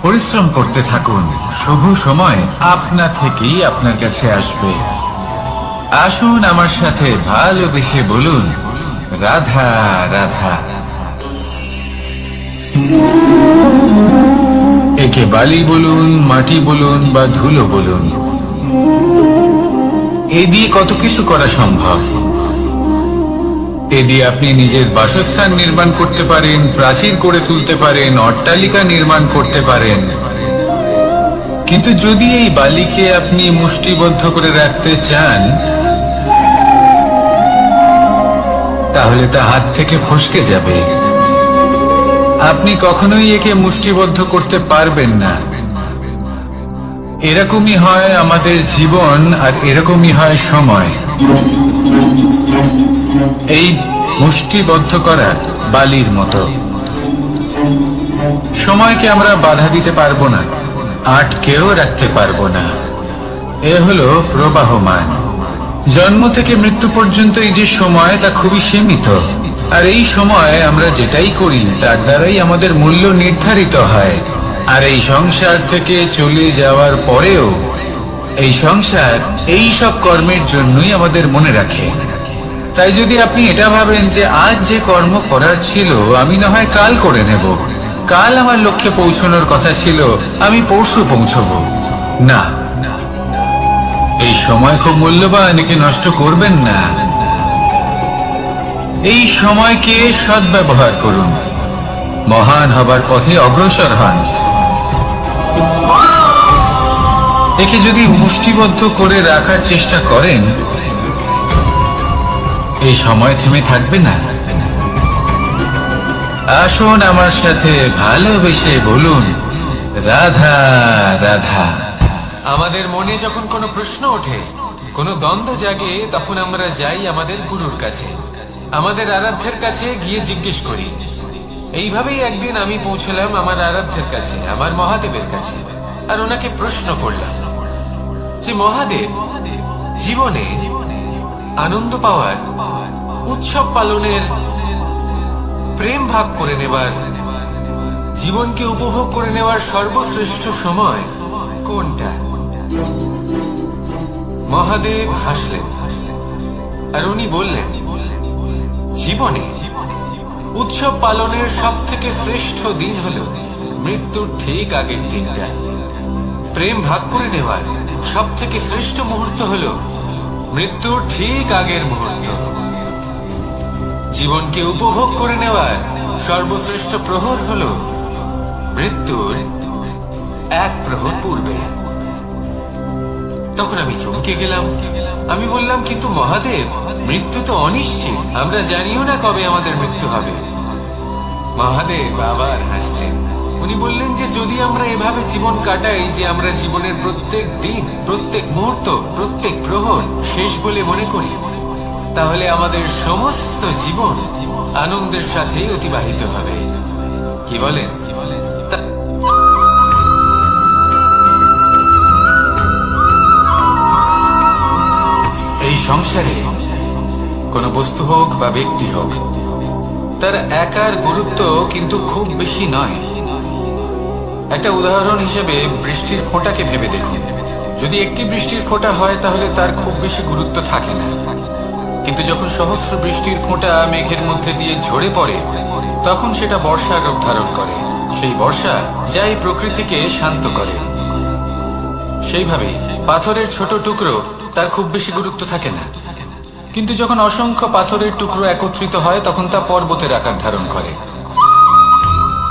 পরিশ্রম করতে থাকুন। শুভ সময় আপনা থেকেই আপনার কাছে আসবে। আসুন আমার সাথে ভালোবেসে বলুন, রাধা রাধা। একে বালি বলুন, মাটি বলুন বা ধুলো বলুন, এ দিয়ে কত কিছু করা সম্ভব। এ দিয়ে আপনি নিজের বাসস্থান নির্মাণ করতে পারেন, প্রাচীর করে তুলতে পারেন, অট্টালিকা নির্মাণ করতে পারেন। কিন্তু যদি এই বালিকে আপনি মুষ্টিবদ্ধ করে রাখতে চান, তাহলে তা হাত থেকে ফসকে যাবে। আপনি কখনোই একে মুষ্টিবদ্ধ করতে পারবেন না। এরকমই হয় আমাদের জীবন, আর এরকমই হয় সময়। এই মুষ্টিবদ্ধ করা বালির মতো। সময়কে আমরা বাধা দিতে পারবো না, আটকেও রাখতে পারবো না। এ হলো প্রবাহমান। জন্ম থেকে মৃত্যু পর্যন্ত এই যে সময়, তা খুবই সীমিত। আর এই সময় আমরা যেটাই করি তার দ্বারাই আমাদের মূল্য নির্ধারিত হয়। আর এই সংসার থেকে চলে যাওয়ার পরেও এই সংসার এই সব কর্মের জন্যই আমাদের মনে রাখে। তাই যদি আপনি এটা ভাবেন যে আজ যে কর্ম করার ছিল আমি না হয় কাল করে নেব, কাল আমার লক্ষ্যে পৌঁছানোর কথা ছিল আমি পরশু পৌঁছবো, না, এই সময় খুব মূল্যবান, একে নষ্ট করবেন না। এই সময়কে সদ্ব্যবহার করুন, মহান হবার পথে অগ্রসর হন। একে যদি মুষ্টিবদ্ধ করে রাখার চেষ্টা করেন, এই সময় থেমে থাকবে না। আসুন আমার সাথে ভালোবেসে বলুন, রাধা রাধা। আমাদের মনে যখন কোনো প্রশ্ন ওঠে, কোনো দ্বন্দ্ব জাগে, তখন আমরা যাই আমাদের গুরুর কাছে, আমাদের আরাধ্যের কাছে গিয়ে জিজ্ঞেস করি। এইভাবেই একদিন আমি পৌঁছলাম আমার আরাধ্যের কাছে, আমার মহাদেবের কাছে। আর ওনাকে প্রশ্ন করলাম যে মহাদেব, জীবনে আনন্দ পাওয়ার, উৎসব পালনের, প্রেম ভাগ করে নেবার, জীবনকে উপভোগ করে নেওয়ার সর্বশ্রেষ্ঠ সময় কোনটা? মহাদেব হাসলেন আর উনি বললেন, জীবনে উৎসব পালনের সব থেকে শ্রেষ্ঠ দিন হলো মৃত্যুর ঠিক আগের দিনটা। প্রেম ভাগ করে নেওয়ার সব থেকে শ্রেষ্ঠ মুহূর্ত হলো মৃত্যুর ঠিক আগের মুহূর্ত। জীবনকে উপভোগ করে নেওয়ার সর্বশ্রেষ্ঠ প্রহর হলো মৃত্যুর এক প্রহর পূর্বে। তখন আমি চমকে গেলাম। আমি বললাম, কিন্তু মহাদেব, মৃত্যু তো অনিশ্চিত, আমরা জানিও না কবে আমাদের মৃত্যু হবে। মহাদেব আবার হাসলেন। উনি বললেন যে যদি আমরা এভাবে জীবন কাটাই যে আমরা জীবনের প্রত্যেক দিন, প্রত্যেক মুহূর্ত, প্রত্যেক প্রহর শেষ বলে মনে করি, তাহলে আমাদের সমস্ত জীবন আনন্দের সাথেই অতিবাহিত হবে। কি বলেন? এই সংসারে কোনো বস্তু হোক বা ব্যক্তি হোক, তার একার গুরুত্ব কিন্তু খুব বেশি নয়। একটা উদাহরণ হিসেবে বৃষ্টির ফোঁটাকে ভেবে দেখুন। যদি একটি বৃষ্টির ফোঁটা হয় তাহলে তার খুব বেশি গুরুত্ব থাকে না, কিন্তু যখন সহস্র বৃষ্টির ফোঁটা মেঘের মধ্যে দিয়ে ঝরে পড়ে, তখন সেটা বর্ষার রূপ ধারণ করে। সেই বর্ষা যা এই প্রকৃতিকে শান্ত করে। সেইভাবে পাথরের ছোট টুকরো, তার খুব বেশি গুরুত্ব থাকে না, কিন্তু যখন অসংখ্য পাথরের টুকরো একত্রিত হয় তখন তা পর্বতের আকার ধারণ করে।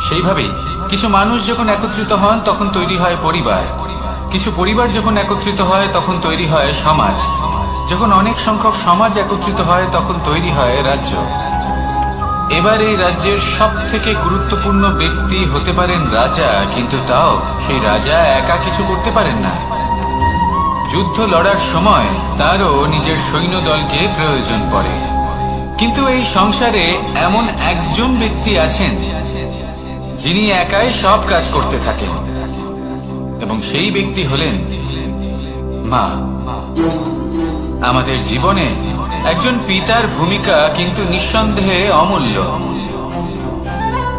সেইভাবেই কিছু মানুষ যখন একত্রিত হন তখন তৈরি হয় পরিবার, কিছু পরিবার যখন একত্রিত হয় তখন তৈরি হয় সমাজ, যখন অনেক সংখ্যক সমাজ একত্রিত হয় তখন তৈরি হয় রাজ্য। এবার এই রাজ্যের সব থেকে গুরুত্বপূর্ণ ব্যক্তি হতে পারেন রাজা, কিন্তু তাও সেই রাজা একা কিছু করতে পারেন না। যুদ্ধ লড়ার সময় তারও নিজের সৈন্যদলকে প্রয়োজন পড়ে। কিন্তু এই সংসারে এমন একজন ব্যক্তি আছেন যিনি একাই সব কাজ করতে থাকেন, এবং সেই ব্যক্তি হলেন মা। আমাদের জীবনে একজন পিতার ভূমিকা কিন্তু নিঃসন্দেহে অমূল্য,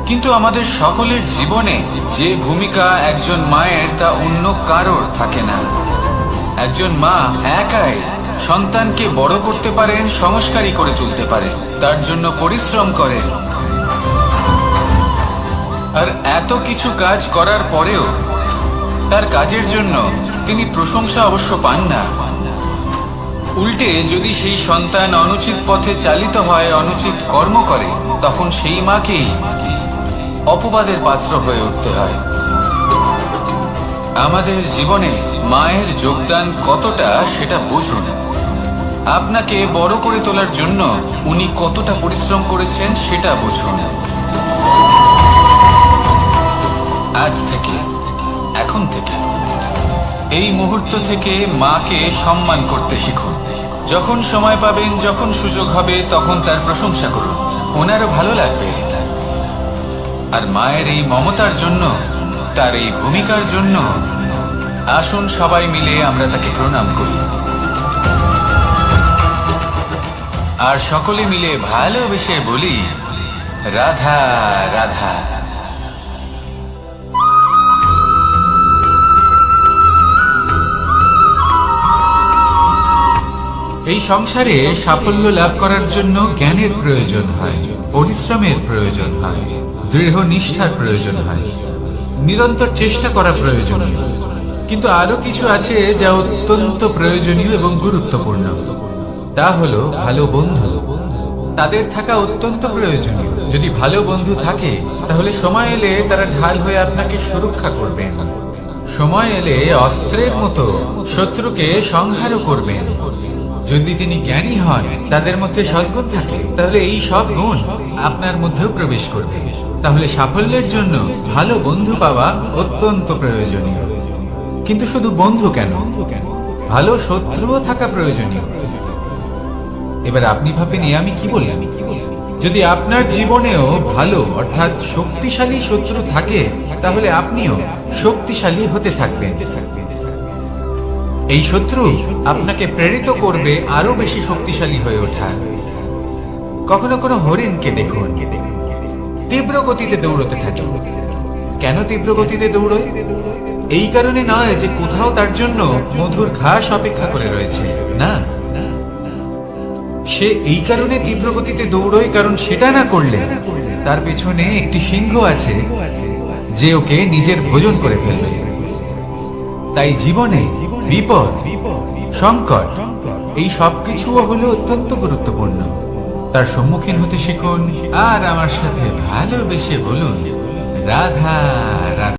কিন্তু আমাদের সকলের জীবনে যে ভূমিকা একজন মায়ের তা অন্য কারোর থাকে না। একজন মা একাই সন্তানকে বড় করতে পারেন, সংস্কারী করে তুলতে পারেন, তার জন্য পরিশ্রম করেন। আর এত কিছু কাজ করার পরেও তার কাজের জন্য তিনি প্রশংসা অবশ্য পান না। উল্টে যদি সেই সন্তান অনুচিত পথে চালিত হয়, অনুচিত কর্ম করে, তখন সেই মাকেই অপবাদের পাত্র হয়ে উঠতে হয়। আমাদের জীবনে মায়ের যোগদান কতটা সেটা বুঝুন। আপনাকে বড় করে তোলার জন্য উনি কতটা পরিশ্রম করেছেন সেটা বুঝুন। আজ থেকে, এখন থেকে, এই মুহূর্ত থেকে মাকে সম্মান করতে শিখুন। যখন সময় পাবেন, যখন সুযোগ হবে, তখন তার প্রশংসা করুন, ওনারও ভালো লাগবে। আর মায়ের এই মমতার জন্য, তার এই ভূমিকার জন্য আসুন সবাই মিলে আমরা তাকে প্রণাম করি, আর সকলে মিলে ভালোবেসে বলি, রাধা রাধা। এই সংসারে সাফল্য লাভ করার জন্য জ্ঞানের প্রয়োজন হয়, পরিশ্রমের প্রয়োজন হয়, দৃঢ় নিষ্ঠার প্রয়োজন হয়, নিরন্তর চেষ্টা করা প্রয়োজনীয়। কিন্তু আরো কিছু আছে যা অত্যন্ত প্রয়োজনীয় এবং গুরুত্বপূর্ণ। তা হলো ভালো বন্ধু। তাদের থাকা অত্যন্ত প্রয়োজনীয়। যদি ভালো বন্ধু থাকে তাহলে সময় এলে তারা ঢাল হয়ে আপনাকে সুরক্ষা করবেন। সময় এলে অস্ত্রের মতো শত্রুকে সংহারও করবেন। যদি তিনি জ্ঞানী হন, তাদের মধ্যে সদ্গুণ থাকে, তাহলে এই সব গুণ আপনার মধ্যেও প্রবেশ করবে। তাহলে সাফল্যের জন্য ভালো বন্ধু পাওয়া অত্যন্ত প্রয়োজনীয়। কিন্তু শুধু বন্ধু কেন, ভালো শত্রুও থাকা প্রয়োজনীয়। এবার আপনি ভাবেন, আমি কি বললাম? যদি আপনার জীবনেও ভালো অর্থাৎ শক্তিশালী শত্রু থাকে, তাহলে আপনিও শক্তিশালী হতে থাকবেন। এই শত্রু আপনাকে প্রেরিত করবে আরো বেশি শক্তিশালী হয়ে ওঠার। কখনো কোনো হরিণকে দেখুন, তীব্র গতিতে দৌড়তে থাকে। কেন তীব্র গতিতে দৌড়য়? এই কারণে নয় যে কোথাও তার জন্য মধুর ঘাস অপেক্ষা করে রয়েছে, না, সে এই কারণে তীব্র গতিতে দৌড়য় কারণ সেটা না করলে তার পেছনে একটি সিংহ আছে যে ওকে নিজের ভোজন করে ফেলবে। তাই জীবনে বিপদ, সংকট, এই সবকিছুও হলো অত্যন্ত গুরুত্বপূর্ণ। তার সম্মুখীন হতে শিখুন আর আমার সাথে ভালোবেসে বলুন, রাধা রাধা।